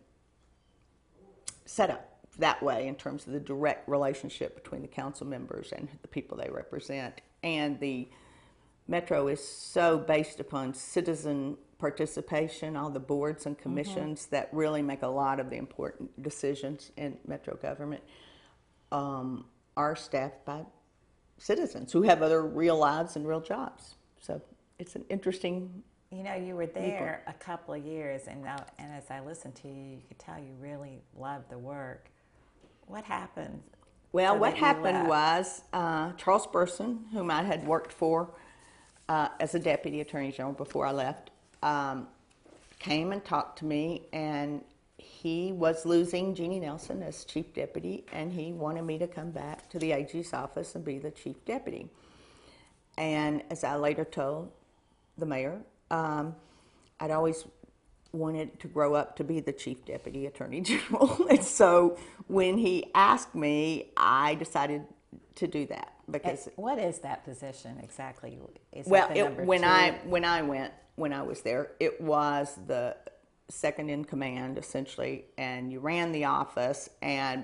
setup that way in terms of the direct relationship between the council members and the people they represent. And the Metro is so based upon citizen participation, all the boards and commissions that really make a lot of the important decisions in Metro government. Are staffed by citizens who have other real lives and real jobs. So it's an interesting. You were there a couple of years, and as I listened to you, you could tell you really loved the work. What happened? Well, what happened was Charles Burson, whom I had worked for as a deputy attorney general before I left, came and talked to me, and he was losing Jeannie Nelson as chief deputy, and he wanted me to come back to the AG's office and be the chief deputy. And as I later told the mayor, I'd always wanted to grow up to be the chief deputy attorney general. And so when he asked me, I decided to do that. Because what is that position exactly? When I was there, it was the second in command, essentially, and you ran the office,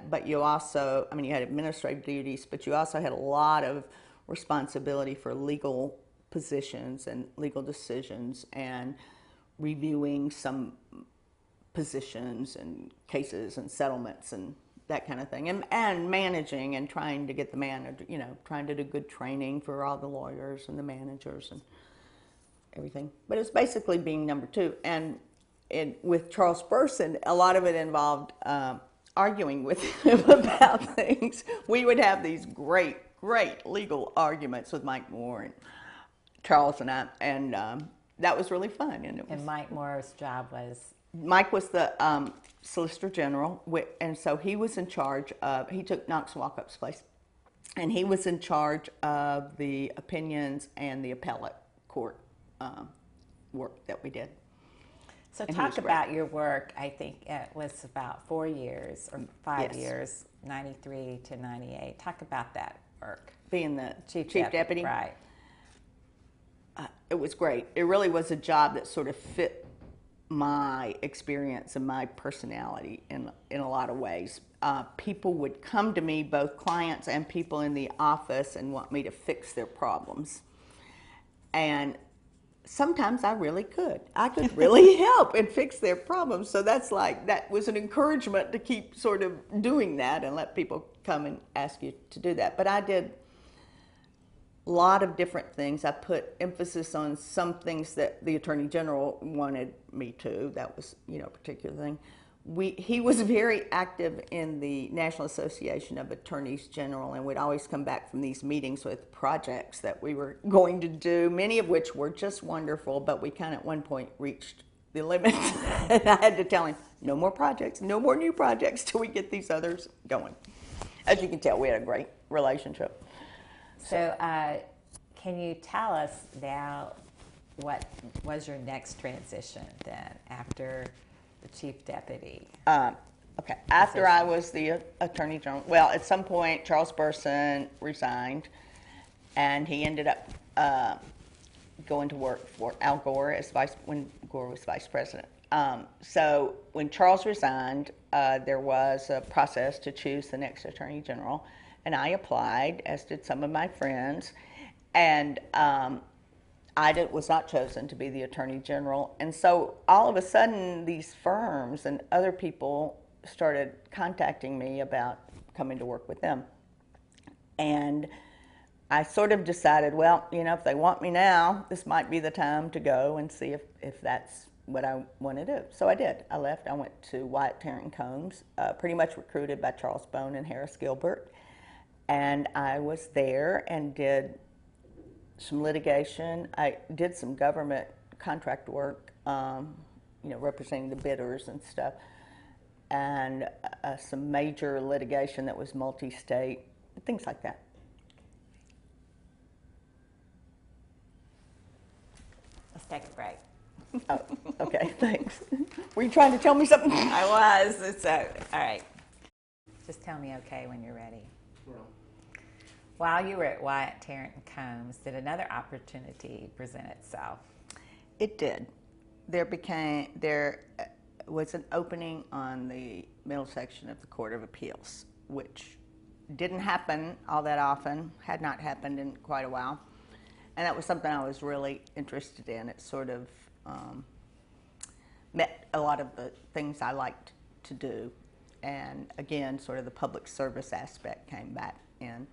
but you also, you had administrative duties, but you also had a lot of responsibility for legal positions and legal decisions and reviewing some positions and cases and settlements and that kind of thing, and managing and trying to get the manager, trying to do good training for all the lawyers and the managers and everything. But it was basically being number two. And with Charles Burson, a lot of it involved arguing with him about things. We would have these great legal arguments with Mike Moore and Charles and I, and that was really fun. And Mike Moore's job was? Mike was the Solicitor General, and so he was in charge of, he took Knox Walkup's place, and he was in charge of the opinions and the appellate court work that we did. So talk about your work. I think it was about 4 years or 5 years, 93 to 98. Talk about that work. Being the chief deputy. Right. It was great. It really was a job that sort of fit my experience and my personality in a lot of ways. People would come to me, both clients and people in the office, and want me to fix their problems. And sometimes I really could. I could really help and fix their problems. So that was an encouragement to keep sort of doing that and let people come and ask you to do that. But I did a lot of different things. I put emphasis on some things that the Attorney General wanted me to. That was, a particular thing. He was very active in the National Association of Attorneys General, and we'd always come back from these meetings with projects that we were going to do, many of which were just wonderful, but we kind of at one point reached the limit. And I had to tell him, no more projects, no more new projects till we get these others going. As you can tell, we had a great relationship. So can you tell us now what was your next transition then after the chief deputy? Okay. After I was the Attorney General, well, at some point Charles Burson resigned, and he ended up going to work for Al Gore when Gore was vice president. So when Charles resigned, there was a process to choose the next Attorney General, and I applied, as did some of my friends, and I was not chosen to be the Attorney General. And so all of a sudden, these firms and other people started contacting me about coming to work with them. And I sort of decided, well, if they want me now, this might be the time to go and see if that's what I want to do. So I did. I left. I went to Wyatt Terrence Combs, pretty much recruited by Charles Bone and Harris Gilbert. And I was there and did some litigation. I did some government contract work, representing the bidders and stuff, and some major litigation that was multi-state, things like that. Let's take a break. Oh, okay, thanks. Were you trying to tell me something? I was. All right. Just tell me okay when you're ready. Yeah. While you were at Wyatt Terrence Combs, did another opportunity present itself? It did. There was an opening on the middle section of the Court of Appeals, which didn't happen all that often, had not happened in quite a while. And that was something I was really interested in. It sort of met a lot of the things I liked to do. And again, sort of the public service aspect came back in.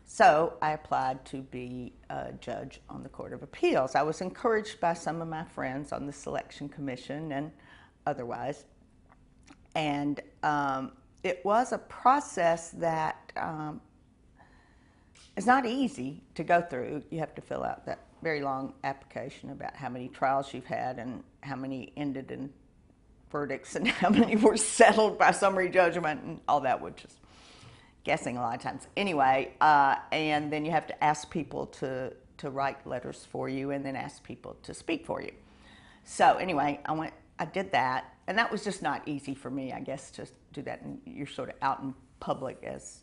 So I applied to be a judge on the Court of Appeals. I was encouraged by some of my friends on the selection commission and otherwise. And it was a process that is not easy to go through. You have to fill out that very long application about how many trials you've had and how many ended in verdicts and how many were settled by summary judgment and all that, which is guessing a lot of times. Anyway, and then you have to ask people to write letters for you and then ask people to speak for you. So anyway, I did that, and that was just not easy for me, I guess, to do that. And you're sort of out in public as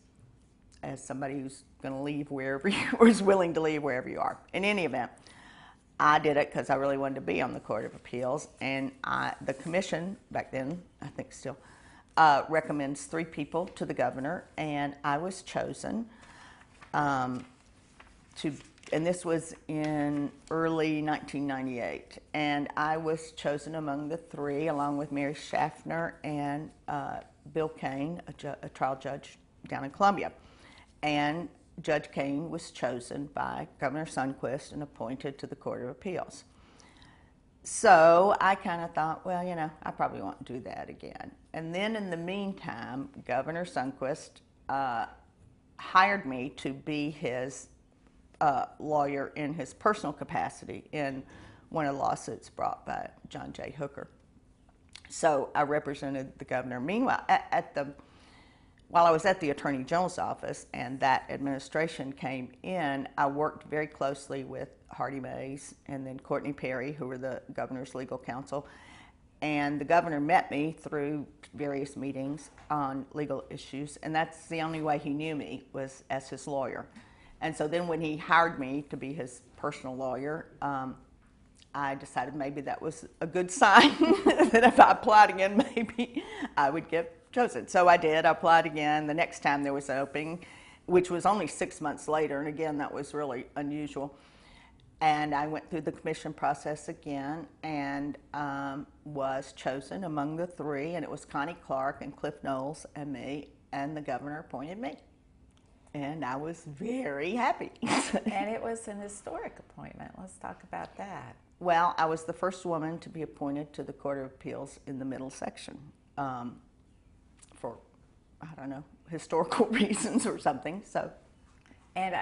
somebody who's going to leave wherever you, or is willing to leave wherever you are. In any event, I did it because I really wanted to be on the Court of Appeals, and the commission back then, I think still, recommends 3 people to the governor, and I was chosen and this was in early 1998, and I was chosen among the 3, along with Mary Schaffner and Bill Kane, a trial judge down in Columbia. And Judge Kane was chosen by Governor Sundquist and appointed to the Court of Appeals. So I kind of thought, well, I probably won't do that again. And then in the meantime, Governor Sundquist hired me to be his lawyer in his personal capacity in one of the lawsuits brought by John J. Hooker. So I represented the governor. Meanwhile, while I was at the Attorney General's office and that administration came in, I worked very closely with Hardy Mays and then Courtney Perry, who were the governor's legal counsel. And the governor met me through various meetings on legal issues, and that's the only way he knew me, was as his lawyer. And so then when he hired me to be his personal lawyer, I decided maybe that was a good sign that if I applied again, maybe I would get chosen. So I did. I applied again. The next time there was an opening, which was only 6 months later, and again, that was really unusual. And I went through the commission process again and was chosen among the 3, and it was Connie Clark and Cliff Knowles and me, and the governor appointed me. And I was very happy. And it was an historic appointment. Let's talk about that. Well, I was the first woman to be appointed to the Court of Appeals in the middle section for, I don't know, historical reasons or something. So, and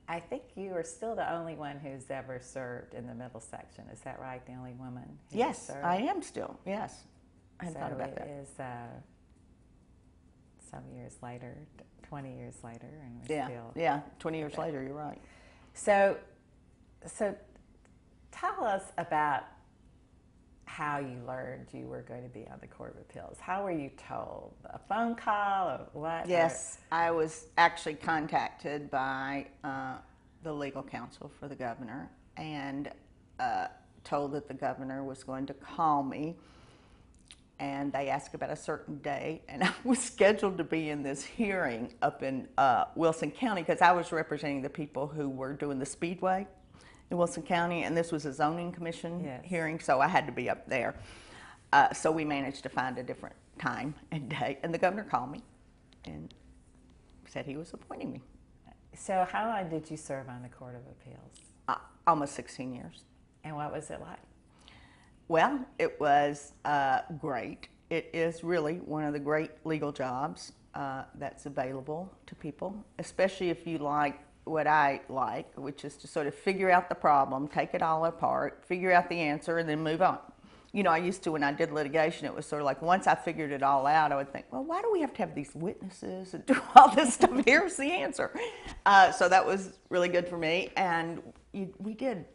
I think you are still the only one who's ever served in the middle section. Is that right? The only woman who yes, served? I am still. Yes, I hadn't thought about that. It is some years later, 20 years later, and we're still 20 years later. You're right. So tell us about how you learned you were going to be on the Court of Appeals. How were you told? A phone call or what? Yes, I was actually contacted by the legal counsel for the governor and told that the governor was going to call me, and they asked about a certain day, and I was scheduled to be in this hearing up in Wilson County because I was representing the people who were doing the speedway in Wilson County, and this was a zoning commission hearing, so I had to be up there. So we managed to find a different time and day, and the governor called me and said he was appointing me. So how long did you serve on the Court of Appeals? Almost 16 years. And what was it like? Well, it was great. It is really one of the great legal jobs that's available to people, especially if you like what I like, which is to sort of figure out the problem, take it all apart, figure out the answer, and then move on. You know, I used to, when I did litigation, it was sort of like once I figured it all out, I would think, well, why do we have to have these witnesses and do all this stuff? Here's the answer. So that was really good for me. And we did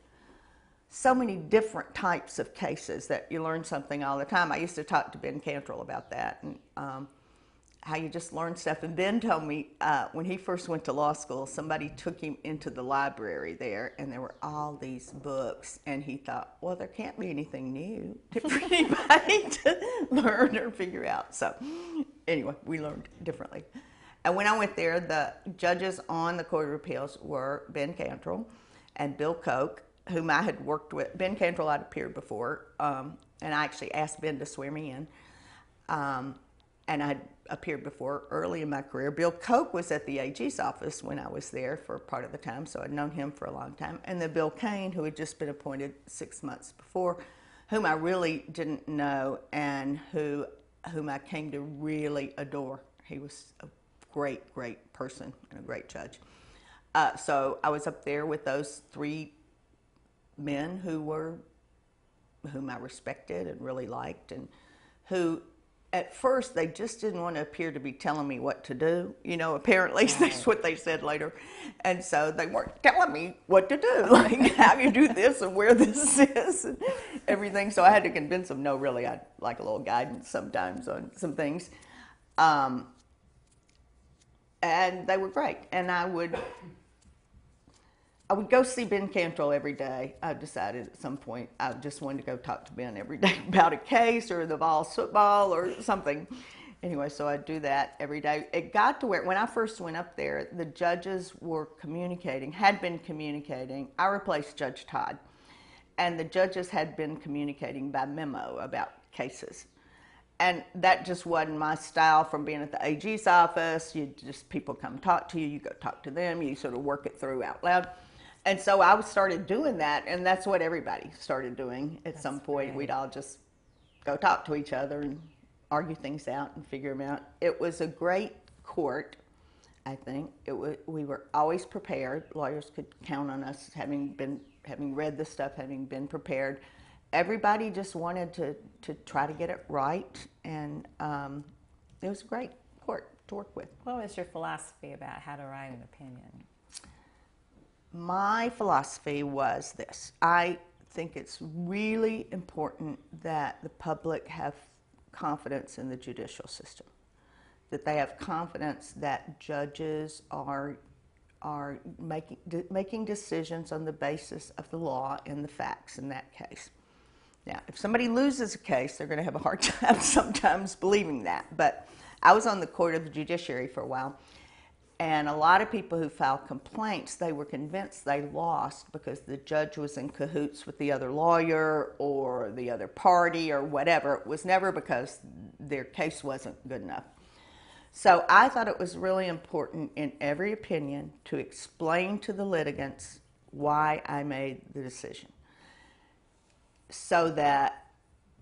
so many different types of cases that you learn something all the time. I used to talk to Ben Cantrell about that and how you just learn stuff. And Ben told me when he first went to law school, somebody took him into the library there, and there were all these books, and he thought, well, there can't be anything new for anybody to learn or figure out. So anyway, we learned differently. And when I went there, the judges on the Court of Appeals were Ben Cantrell and Bill Koch, whom I had worked with. Ben Cantrell I'd appeared before, and I actually asked Ben to swear me in. And I'd appeared before early in my career. Bill Koch was at the AG's office when I was there for part of the time, so I'd known him for a long time. And then Bill Kane, who had just been appointed 6 months before, whom I really didn't know and whom I came to really adore. He was a great, great person and a great judge. So I was up there with those three men whom I respected and really liked, and who at first they just didn't want to appear to be telling me what to do. You know, apparently that's what they said later. And so they weren't telling me what to do, like how you do this and where this is and everything. So I had to convince them, no, really, I'd like a little guidance sometimes on some things. And they were great. And I would go see Ben Cantrell every day. I decided at some point I just wanted to go talk to Ben every day about a case or the Vols football or something. Anyway, so I'd do that every day. It got to where, when I first went up there, the judges were had been communicating. I replaced Judge Todd, and the judges had been communicating by memo about cases. And that just wasn't my style from being at the AG's office. People come talk to you, you go talk to them, you sort of work it through out loud. And so I started doing that, and that's what everybody started doing at some point. We'd all just go talk to each other and argue things out and figure them out. It was a great court, I think. We were always prepared. Lawyers could count on us having read the stuff, having been prepared. Everybody just wanted to try to get it right, and it was a great court to work with. What was your philosophy about how to write an opinion? My philosophy was this. I think it's really important that the public have confidence in the judicial system, that they have confidence that judges are making decisions on the basis of the law and the facts in that case. Now, if somebody loses a case, they're going to have a hard time sometimes believing that. But I was on the Court of the Judiciary for a while, and a lot of people who filed complaints, they were convinced they lost because the judge was in cahoots with the other lawyer or the other party or whatever. It was never because their case wasn't good enough. So I thought it was really important in every opinion to explain to the litigants why I made the decision, so that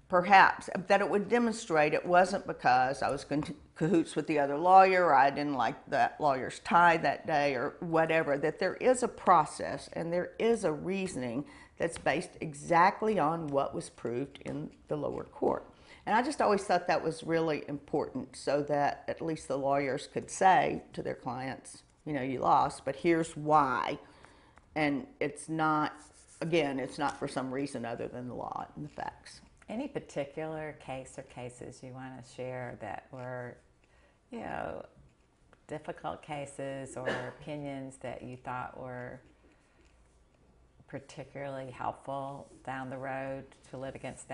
perhaps that it would demonstrate it wasn't because I was in cahoots with the other lawyer or I didn't like that lawyer's tie that day or whatever, that there is a process and there is a reasoning that's based exactly on what was proved in the lower court. And I just always thought that was really important, so that at least the lawyers could say to their clients, you know, you lost, but here's why. And it's not, again, it's not for some reason other than the law and the facts. Any particular case or cases you want to share that were, you know, difficult cases or opinions that you thought were particularly helpful down the road to litigants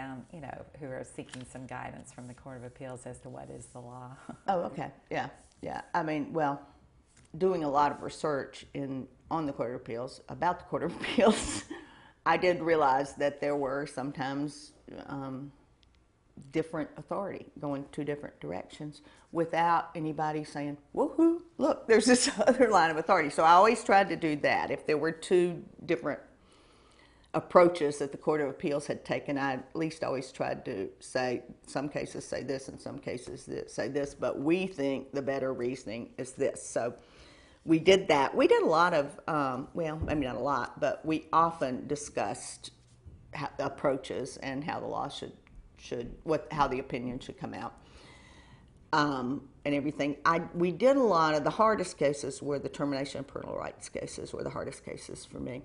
who are seeking some guidance from the Court of Appeals as to what is the law? Oh, okay. Yeah. I mean, well, doing a lot of research on the Court of Appeals, about the Court of Appeals, I did realize that there were sometimes different authority going two different directions without anybody saying, woohoo, look, there's this other line of authority. So I always tried to do that. If there were two different approaches that the Court of Appeals had taken, I at least always tried to say, some cases say this, in some cases say this, but we think the better reasoning is this. So we did that. We did a lot of, well, maybe not a lot, but we often discussed approaches and how the law how the opinion should come out, and everything. We did a lot of the hardest cases were the termination of parental rights cases were the hardest cases for me,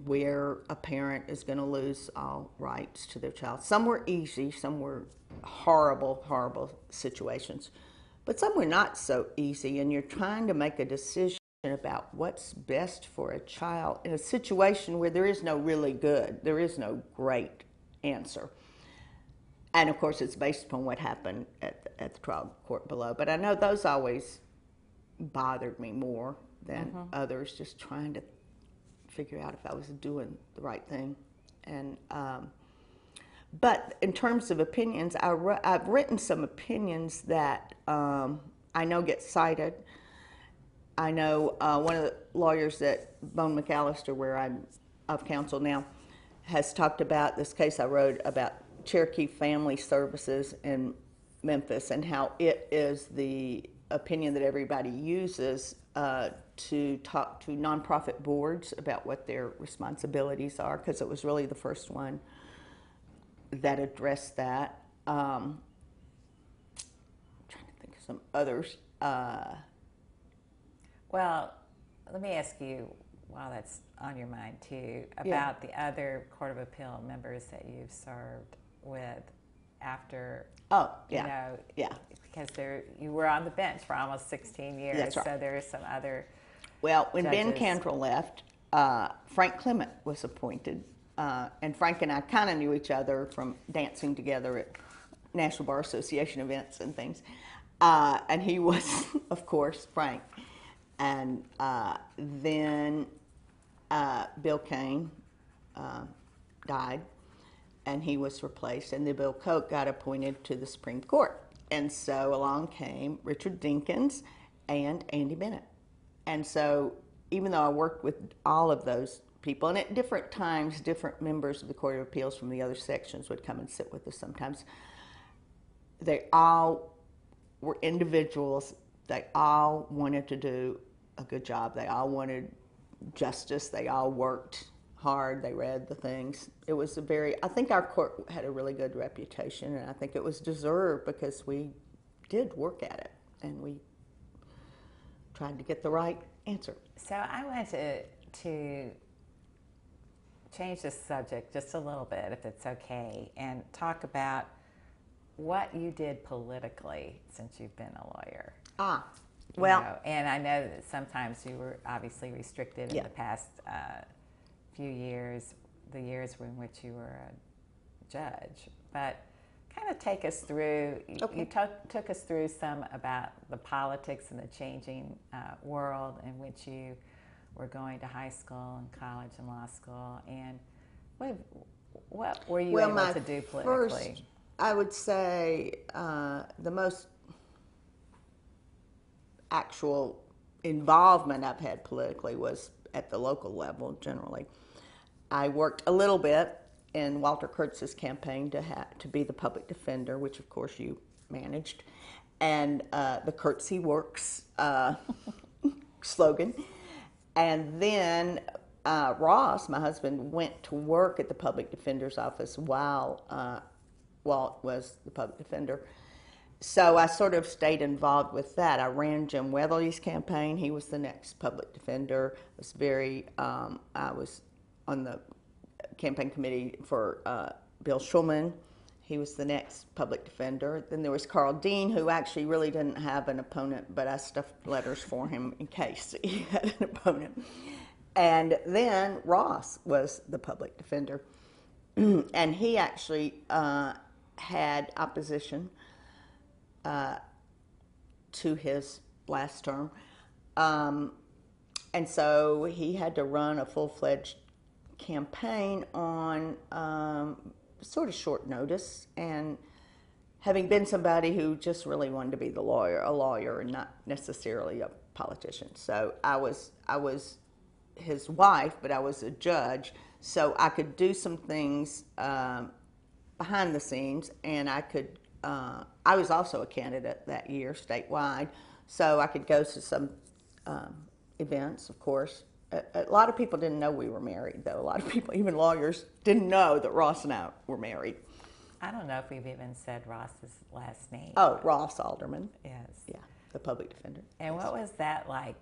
where a parent is going to lose all rights to their child. Some were easy, some were horrible, horrible situations, but some were not so easy, and you're trying to make a decision about what's best for a child in a situation where there is no really good, there is no great answer. And of course, it's based upon what happened at the trial court below. But I know those always bothered me more than others, just trying to figure out if I was doing the right thing. And but in terms of opinions, I've written some opinions that I know get cited. I know one of the lawyers that Bone McAllister, where I'm of counsel now, has talked about this case I wrote about Cherokee Family Services in Memphis and how it is the opinion that everybody uses to talk to nonprofit boards about what their responsibilities are, because it was really the first one that addressed that. I'm trying to think of some others. Well, let me ask you, while that's on your mind too, about the other Court of Appeal members that you've served with after. Oh, you know, because you were on the bench for almost 16 years. That's right. So there are some other. Well, when judges. Ben Cantrell left, Frank Clement was appointed, and Frank and I kind of knew each other from dancing together at National Bar Association events and things, and he was, of course, Frank. And then Bill Kane died, and he was replaced, and then Bill Koch got appointed to the Supreme Court. And so along came Richard Dinkins and Andy Bennett. And so even though I worked with all of those people, and at different times, different members of the Court of Appeals from the other sections would come and sit with us sometimes, they all were individuals. They all wanted to do a good job. They all wanted justice. They all worked hard. They read the things. It was I think our court had a really good reputation, and I think it was deserved because we did work at it, and we tried to get the right answer. So I wanted to change the subject just a little bit, if it's okay, and talk about what you did politically since you've been a lawyer. Well, you know, and I know that sometimes you were obviously restricted in the past few years, the years in which you were a judge. But kind of take us through, you took us through some about the politics and the changing world in which you were going to high school and college and law school. And what were you able to do politically? First, I would say the most actual involvement I've had politically was at the local level generally. I worked a little bit in Walter Kurtz's campaign to be the public defender, which of course you managed, and the Kurtzy Works slogan. And then Ross, my husband, went to work at the public defender's office while Walt was the public defender. So I sort of stayed involved with that. I ran Jim Weatherly's campaign. He was the next public defender. I was on the campaign committee for Bill Schulman. He was the next public defender. Then there was Carl Dean, who actually really didn't have an opponent, but I stuffed letters for him in case he had an opponent. And then Ross was the public defender. And he actually had opposition to his last term. And so he had to run a full-fledged campaign on sort of short notice, and having been somebody who just really wanted to be a lawyer and not necessarily a politician. So I was his wife, but I was a judge, so I could do some things behind the scenes, and I could. I was also a candidate that year statewide, so I could go to some events, of course. A lot of people didn't know we were married, though. A lot of people, even lawyers, didn't know that Ross and I were married. I don't know if we've even said Ross's last name. Oh, Ross Alderman. Yes. Yeah, the public defender. And what was that like,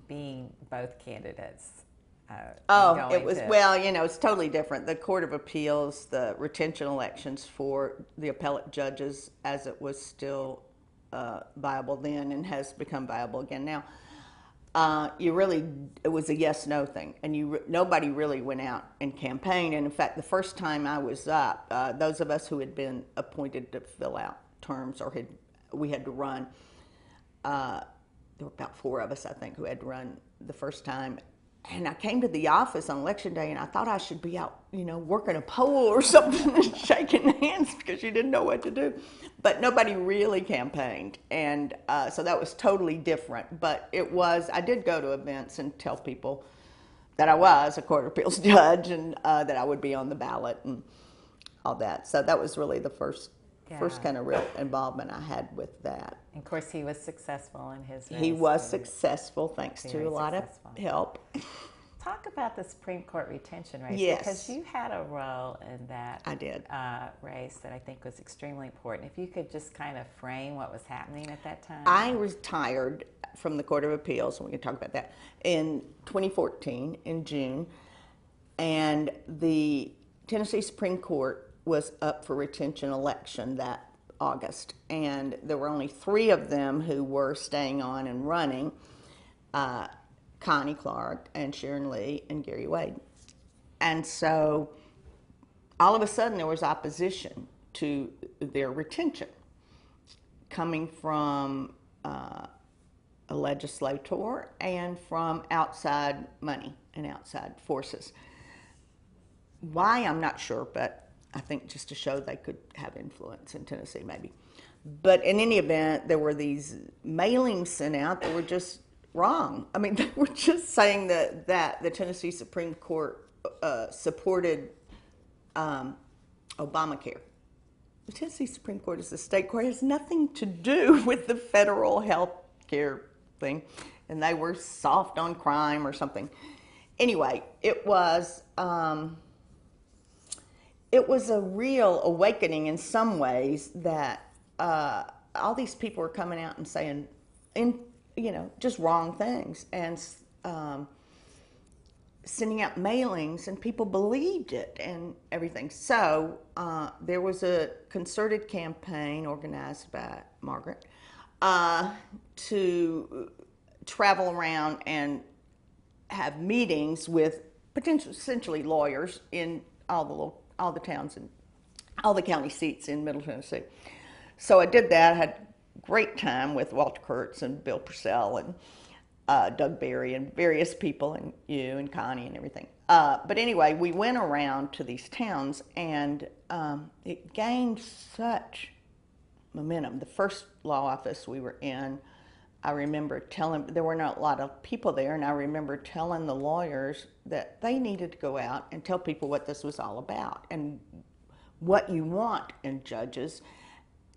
being both candidates? It was, well, you know, it's totally different. The Court of Appeals, the retention elections for the appellate judges, as it was still viable then and has become viable again now, it was a yes/no thing, and nobody really went out and campaigned. And in fact, the first time I was up, those of us who had been appointed to fill out terms or we had to run, there were about 4 of us, I think, who had to run the first time. And I came to the office on election day, and I thought I should be out, you know, working a pole or something and shaking hands because you didn't know what to do. But nobody really campaigned, and so that was totally different. But I did go to events and tell people that I was a Court of Appeals judge and that I would be on the ballot and all that. So that was really the first kind of real involvement I had with that. And of course, he was successful in his race. He was successful, thanks to a lot of help. Talk about the Supreme Court retention race. Yes. Because you had a role in that I did. Race that I think was extremely important. If you could just kind of frame what was happening at that time. I retired from the Court of Appeals, and we can talk about that, in 2014, in June, and the Tennessee Supreme Court was up for retention election that August, and there were only 3 of them who were staying on and running, Connie Clark and Sharon Lee and Gary Wade. And so all of a sudden there was opposition to their retention coming from a legislator and from outside money and outside forces. Why, I'm not sure, but I think just to show they could have influence in Tennessee, maybe. But in any event, there were these mailings sent out that were just wrong. I mean, they were just saying that the Tennessee Supreme Court supported Obamacare. The Tennessee Supreme Court is a state court. It has nothing to do with the federal health care thing. And they were soft on crime or something. Anyway, it was a real awakening in some ways that all these people were coming out and saying, just wrong things and sending out mailings, and people believed it and everything. So there was a concerted campaign organized by Margaret to travel around and have meetings with essentially lawyers in all the towns and all the county seats in Middle Tennessee. So I did that. I had a great time with Walter Kurtz and Bill Purcell and Doug Berry and various people, and you and Connie and everything. But anyway, we went around to these towns, and it gained such momentum. The first law office we were in, I remember there were not a lot of people there, and I remember telling the lawyers that they needed to go out and tell people what this was all about and what you want in judges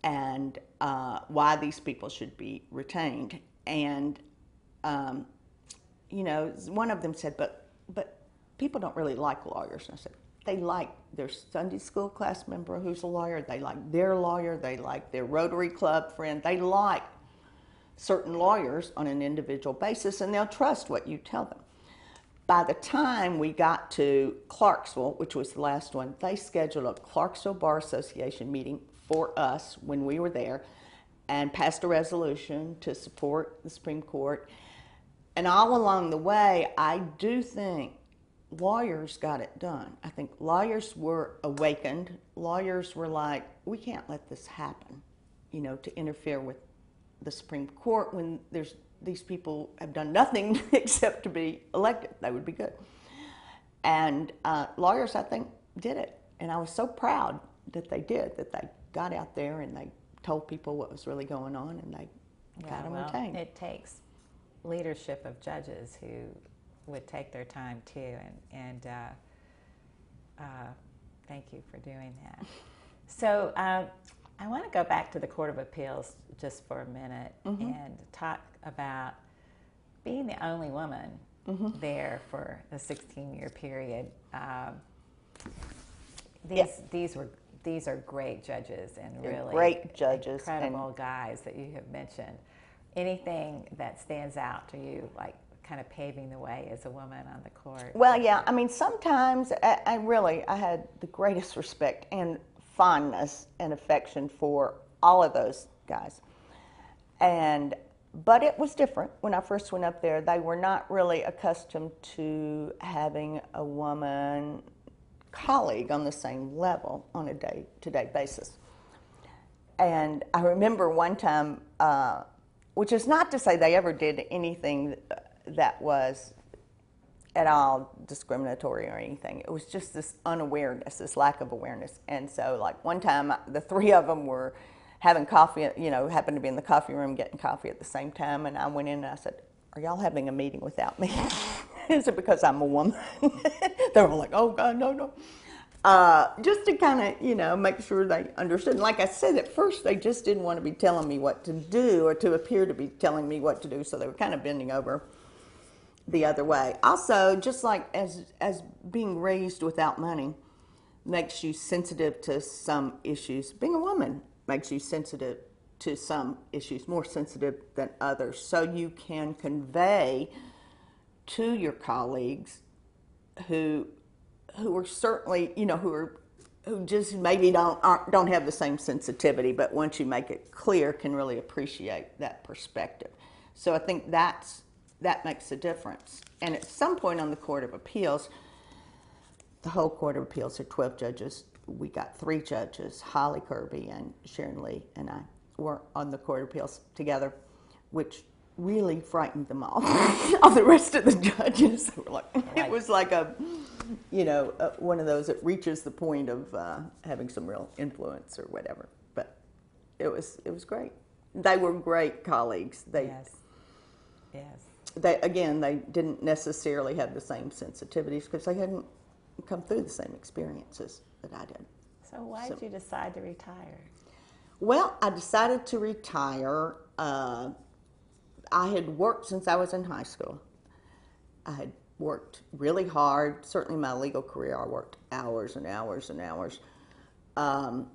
and why these people should be retained. And, one of them said, but people don't really like lawyers. And I said, they like their Sunday school class member who's a lawyer. They like their lawyer. They like their Rotary Club friend. They like certain lawyers on an individual basis, and they'll trust what you tell them. By the time we got to Clarksville, which was the last one, they scheduled a Clarksville Bar Association meeting for us when we were there and passed a resolution to support the Supreme Court. And all along the way, I do think lawyers got it done. I think lawyers were awakened. Lawyers were like, we can't let this happen, to interfere with the Supreme Court when these people have done nothing except to be elected. They would be good. And lawyers, I think, did it. And I was so proud that they did, that they got out there and they told people what was really going on, and they got them retained. It takes leadership of judges who would take their time too, and thank you for doing that. So I want to go back to the Court of Appeals just for a minute and talk about being the only woman there for a 16-year period. These are great judges and really great judges, incredible guys that you have mentioned. Anything that stands out to you, like kind of paving the way as a woman on the court? Well, yeah, I mean, sometimes I had the greatest respect and fondness and affection for all of those guys. But it was different when I first went up there. They were not really accustomed to having a woman colleague on the same level on a day-to-day basis. And I remember one time, which is not to say they ever did anything that was at all discriminatory or anything. It was just this unawareness, this lack of awareness. And so, like, one time, the three of them were having coffee, happened to be in the coffee room getting coffee at the same time, and I went in and I said, "Are y'all having a meeting without me?" Is it because I'm a woman? They were like, "Oh, God, no." Just to kind of, make sure they understood. And like I said, at first they just didn't want to be telling me what to do or to appear to be telling me what to do, so they were kind of bending over the other way. Also, just like as being raised without money makes you sensitive to some issues, being a woman makes you sensitive to some issues, more sensitive than others. So you can convey to your colleagues who are certainly, who just maybe don't have the same sensitivity, but once you make it clear, can really appreciate that perspective. So I think that makes a difference. And at some point on the Court of Appeals, the whole Court of Appeals are 12 judges. We got 3 judges, Holly Kirby and Sharon Lee, and I were on the Court of Appeals together, which really frightened them all. All the rest of the judges were like, it was like one of those that reaches the point of having some real influence or whatever. But it was great. They were great colleagues. Yes. They didn't necessarily have the same sensitivities because they hadn't come through the same experiences that I did. So why did you decide to retire? Well, I decided to retire. I had worked since I was in high school. I had worked really hard. Certainly my legal career, I worked hours and hours and hours. And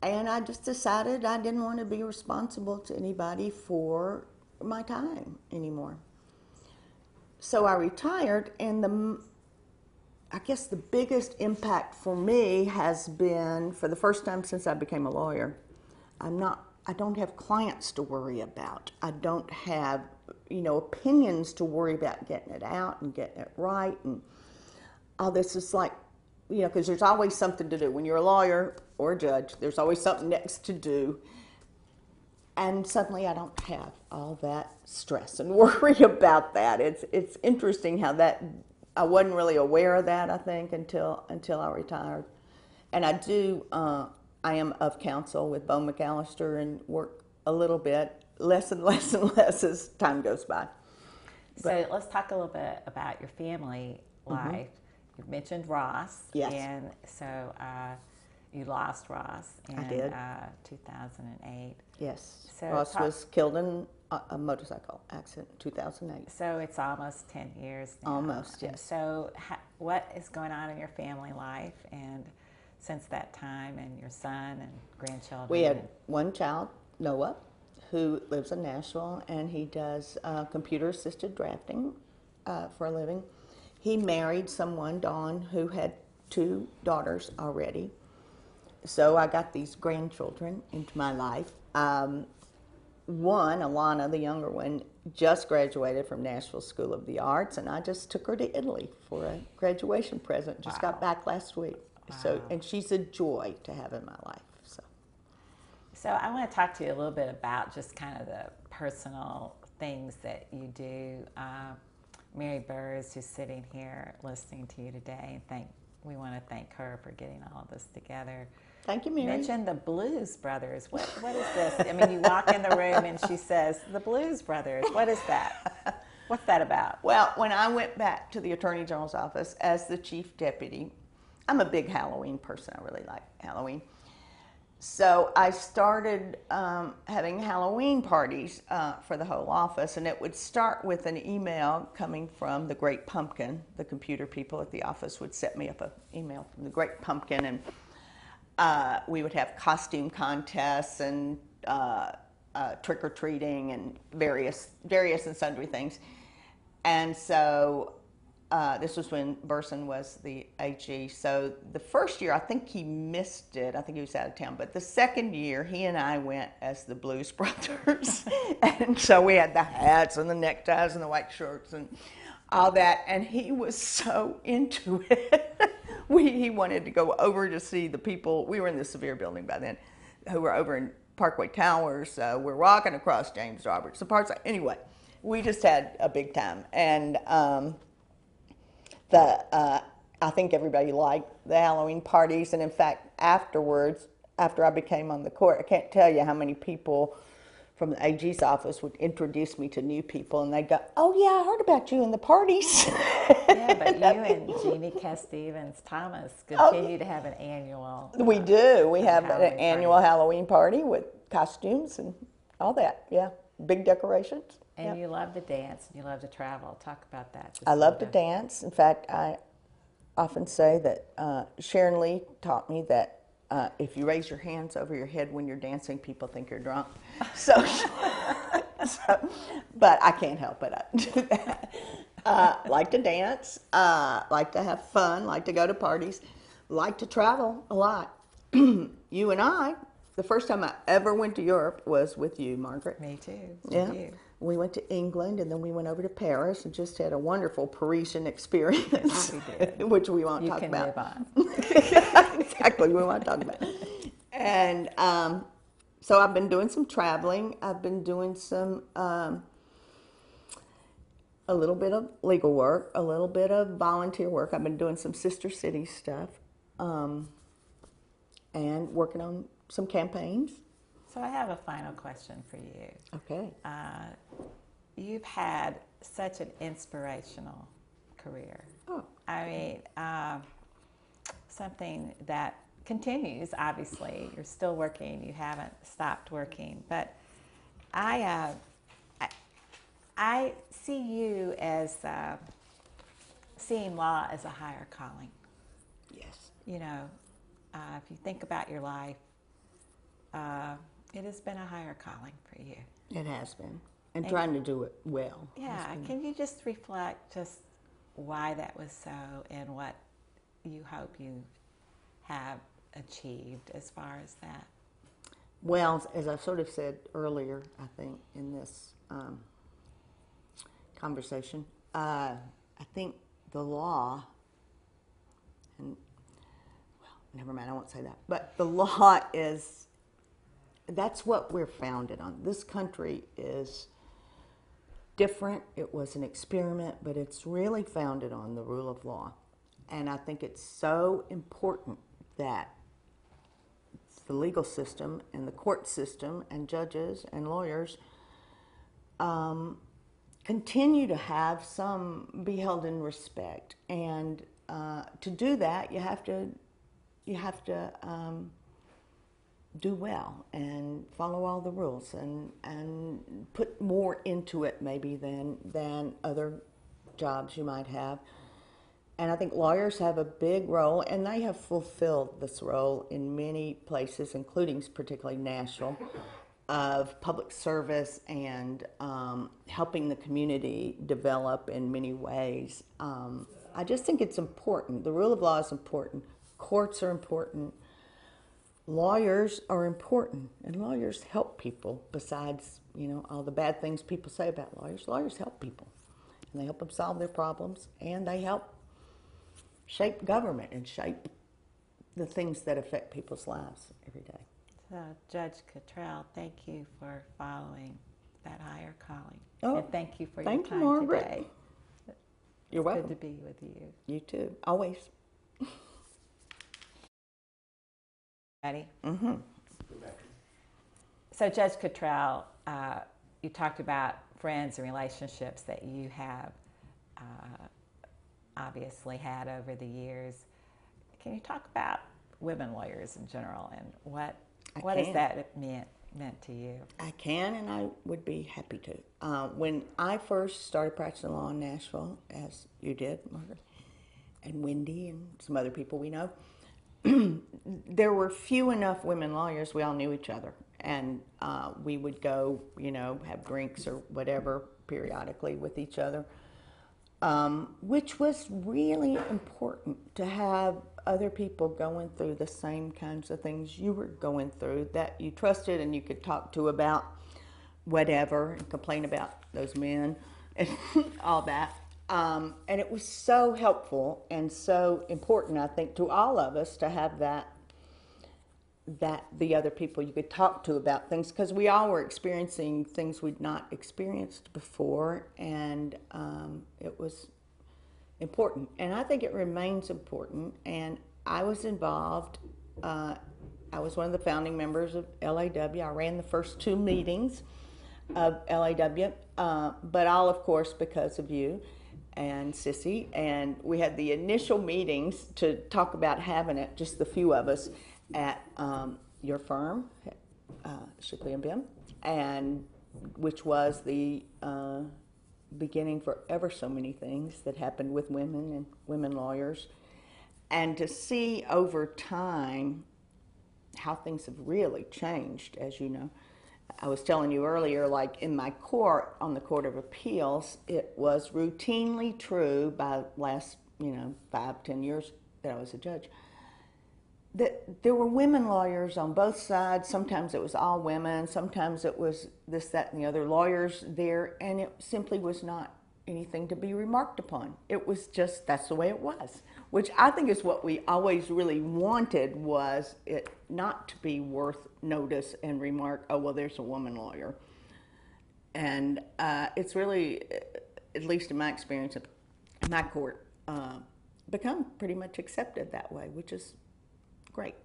I just decided I didn't want to be responsible to anybody for my time anymore. So I retired, and I guess the biggest impact for me has been, for the first time since I became a lawyer, I don't have clients to worry about. I don't have, opinions to worry about getting it out and getting it right. And all this is like, because there's always something to do. When you're a lawyer or a judge, there's always something next to do. And suddenly I don't have all that stress and worry about that. It's interesting how that, I wasn't really aware of that, I think, until I retired. And I am of counsel with Bo McAllister and work a little bit, less and less and less as time goes by. So let's talk a little bit about your family life. You mentioned Ross. Yes. And so you lost Ross in 2008. Yes. So Ross was killed in a motorcycle accident in 2008. So it's almost 10 years now. Almost, yes. So what is going on in your family life and since that time, and your son and grandchildren? We had one child, Noah, who lives in Nashville, and he does computer-assisted drafting for a living. He married someone, Dawn, who had 2 daughters already. So I got these grandchildren into my life. One, Alana, the younger one, just graduated from Nashville School of the Arts, and I just took her to Italy for a graduation present. Just got back last week. Wow. So, and she's a joy to have in my life. So I want to talk to you a little bit about just kind of the personal things that you do. Mary Bers, who's sitting here listening to you today, we want to thank her for getting all of this together. Thank you, Mary. Mentioned the Blues Brothers. What is this? I mean, you walk in the room and she says, the Blues Brothers. What is that? What's that about? Well, when I went back to the Attorney General's office as the chief deputy, I'm a big Halloween person. I really like Halloween. So I started having Halloween parties for the whole office, and it would start with an email coming from the Great Pumpkin. The computer people at the office would set me up an email from the Great Pumpkin, and we would have costume contests and trick-or-treating and various and sundry things. And so this was when Burson was the AG. So the first year, I think he missed it. I think he was out of town. But the second year, he and I went as the Blues Brothers. And so we had the hats and the neckties and the white shirts and all that. And he was so into it. He wanted to go over to see the people. We were in the Severe building by then, who were over in Parkway Towers. We're walking across James Roberts. The parts, anyway, we just had a big time. And I think everybody liked the Halloween parties, and in fact, afterwards, after I became on the court, I can't tell you how many people from the AG's office would introduce me to new people, and they'd go, "Oh yeah, I heard about you in the parties." Yeah, but you and Jeannie, Cass Stevens, Thomas continue to have an annual. We do. We have an Halloween annual party. Halloween party with costumes and all that. Yeah, big decorations. And Yep. you love to dance and you love to travel. Talk about that. Just I a love to little bit. dance. In fact, I often say that Sharon Lee taught me that if you raise your hands over your head when you're dancing, people think you're drunk. So, but I can't help it. I do that. Like to dance, like to have fun, like to go to parties, like to travel a lot. You and I, the first time I ever went to Europe was with you, Margaret. Me too. Yeah. You. We went to England, and then we went over to Paris and just had a wonderful Parisian experience, Yes, we did. which we won't You talk can about. live on. Exactly, we won't talk about. And so I've been doing some traveling. I've been doing some a little bit of legal work, a little bit of volunteer work. I've been doing some sister city stuff, and working on some campaigns. So I have a final question for you. Okay. You've had such an inspirational career. Oh. I mean, something that continues, obviously. You're still working. You haven't stopped working. But I see you as seeing law as a higher calling. Yes. You know, if you think about your life, it has been a higher calling for you. It has been. And trying to do it well. Yeah, can you just reflect just why that was so and what you hope you have achieved as far as that? Well, as I sort of said earlier, I think, in this conversation, I think the law, and, well, never mind, I won't say that, but the law is, that's what we're founded on. This country is different. It was an experiment, but it's really founded on the rule of law. And I think it's so important that the legal system and the court system and judges and lawyers continue to have some, be held in respect. And to do that, you have to do well and follow all the rules and put more into it maybe than other jobs you might have. And I think lawyers have a big role, and they have fulfilled this role in many places, including particularly Nashville, of public service and helping the community develop in many ways. I just think it's important. The rule of law is important. Courts are important. Lawyers are important, and lawyers help people. Besides, all the bad things people say about lawyers, lawyers help people, and they help them solve their problems, and they help shape government and shape the things that affect people's lives every day. So, Judge Cottrell, thank you for following that higher calling. Oh, and thank you for your thank you, time Margaret. today. You're It's welcome. good to be with you. You too, always. Ready? Mm-hmm. So, Judge Cottrell, you talked about friends and relationships that you have obviously had over the years. Can you talk about women lawyers in general and what has that meant to you? I can, and I would be happy to. When I first started practicing law in Nashville, as you did, Margaret, and Wendy, and some other people we know, there were few enough women lawyers. We all knew each other, and we would go, have drinks or whatever periodically with each other, which was really important to have other people going through the same kinds of things you were going through, that you trusted and you could talk to about whatever and complain about those men and all that. And it was so helpful and so important, I think, to all of us to have that the other people you could talk to about things, because we all were experiencing things we'd not experienced before, and it was important, and I think it remains important. And I was involved. I was one of the founding members of LAW. I ran the first 2 meetings of LAW, but all, of course, because of you and Sissy. And we had the initial meetings to talk about having it, just the few of us, at your firm, Shipley and Bim, and which was the beginning for ever so many things that happened with women and women lawyers. And to see over time how things have really changed, as you know. I was telling you earlier, like in my court, on the Court of Appeals, it was routinely true by last, 5-10 years that I was a judge, that there were women lawyers on both sides. Sometimes it was all women, sometimes it was this, that, and the other lawyers there, and it simply was not anything to be remarked upon. It was just, that's the way it was, which I think is what we always really wanted, was it not to be worth notice and remark, oh, well, there's a woman lawyer. And it's really, at least in my experience in my court, become pretty much accepted that way, which is great.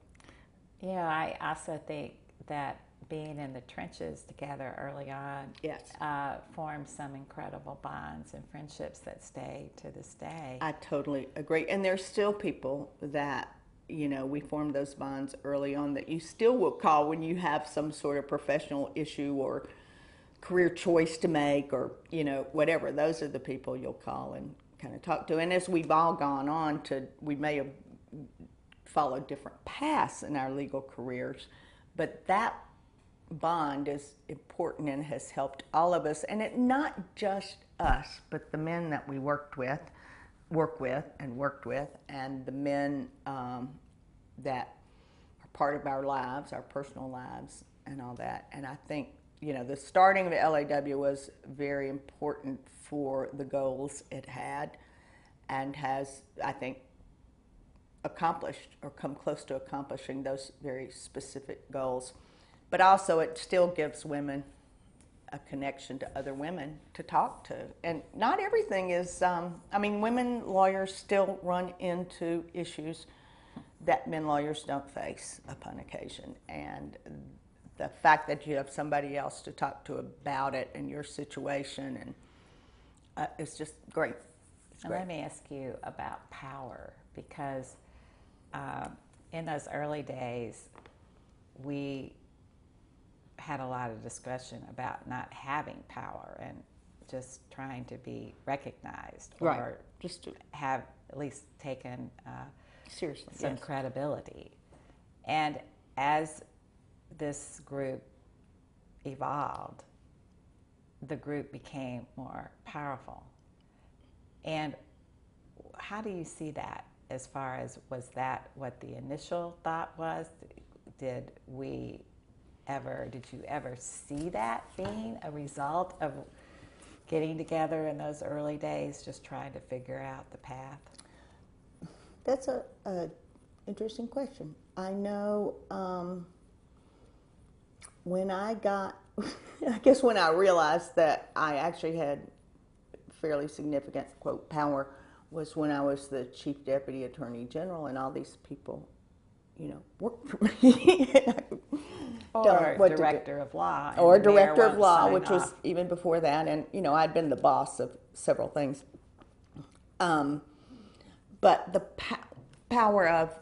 Yeah, I also think that being in the trenches together early on, yes, formed some incredible bonds and friendships that stay to this day. I totally agree. And there's still people that, we formed those bonds early on that you still will call when you have some sort of professional issue or career choice to make, or, whatever. Those are the people you'll call and kind of talk to. And as we've all gone on we may have followed different paths in our legal careers, but that bond is important and has helped all of us, and it not just us, but the men that we work with, and the men that are part of our lives, our personal lives, and all that. And I think, the starting of LAW was very important for the goals it had, and has, I think, accomplished or come close to accomplishing those very specific goals. But also it still gives women a connection to other women to talk to. And not everything is, women lawyers still run into issues that men lawyers don't face upon occasion. And the fact that you have somebody else to talk to about it and your situation, and it's just great. It's great. Let me ask you about power, because in those early days, we had a lot of discussion about not having power and just trying to be recognized, or right, just to have at least taken seriously some yes. credibility. And as this group evolved, the group became more powerful. And how do you see that? As far as, was that what the initial thought was? Did you ever see that being a result of getting together in those early days, just trying to figure out the path? That's a interesting question. I know when I realized that I actually had fairly significant, quote, power, was when I was the Chief Deputy Attorney General, and all these people, worked for me. tell Or them what to do. director of law. and Or the mayor director of won't law, sign which was off. even before that, and I'd been the boss of several things. But the power of,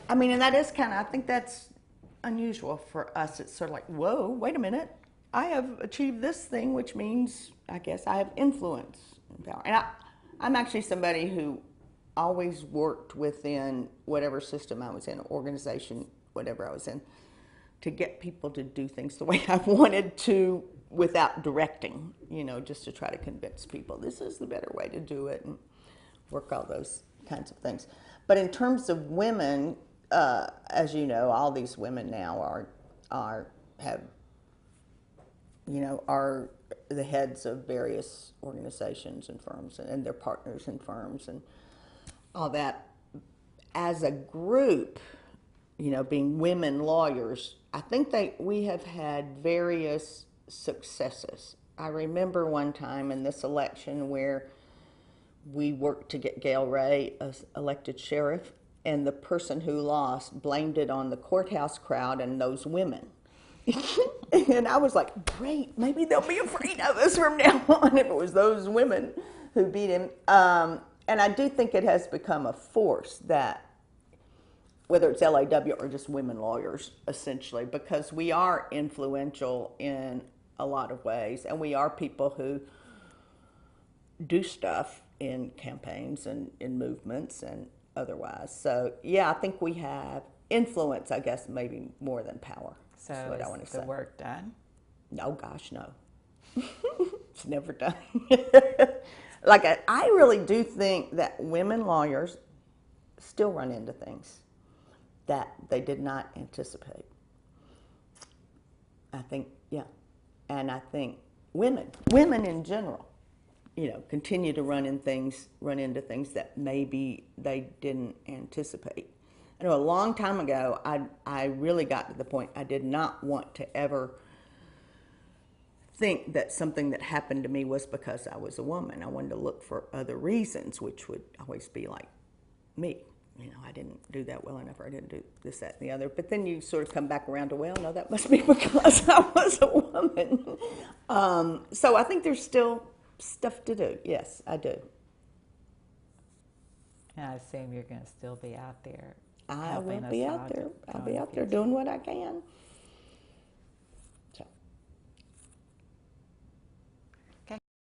and that is I think that's unusual for us. It's sort of like, whoa, wait a minute, I have achieved this thing, which means I guess I have influence and power. And I'm actually somebody who always worked within whatever system I was in, organization, whatever I was in, to get people to do things the way I wanted to without directing, just to try to convince people this is the better way to do it and work all those kinds of things. But in terms of women, as you know, all these women now are the heads of various organizations and firms, and they're partners in firms and all that. As a group, being women lawyers, I think we have had various successes. I remember one time in this election where we worked to get Gail Ray elected sheriff, and the person who lost blamed it on the courthouse crowd and those women. And I was like, great, maybe they'll be afraid of us from now on if it was those women who beat him. And I do think it has become a force that, whether it's LAW or just women lawyers, essentially, because we are influential in a lot of ways, and we are people who do stuff in campaigns and in movements and otherwise. So, yeah, I think we have influence, I guess, maybe more than power. So That's what I want to is the say. work done? No, gosh, no. It's never done. I really do think that women lawyers still run into things that they did not anticipate. I think, yeah. And I think women in general, continue to run into things that maybe they didn't anticipate. I know a long time ago, I really got to the point I did not want to ever think that something that happened to me was because I was a woman. I wanted to look for other reasons, which would always be like me. I didn't do that well enough, or I didn't do this, that, and the other. But then you sort of come back around to, well, no, that must be because I was a woman. So I think there's still stuff to do. Yes, I do. And I assume you're going to still be out there. I helping will be us out all there. to I'll go be in the out there future. doing what I can.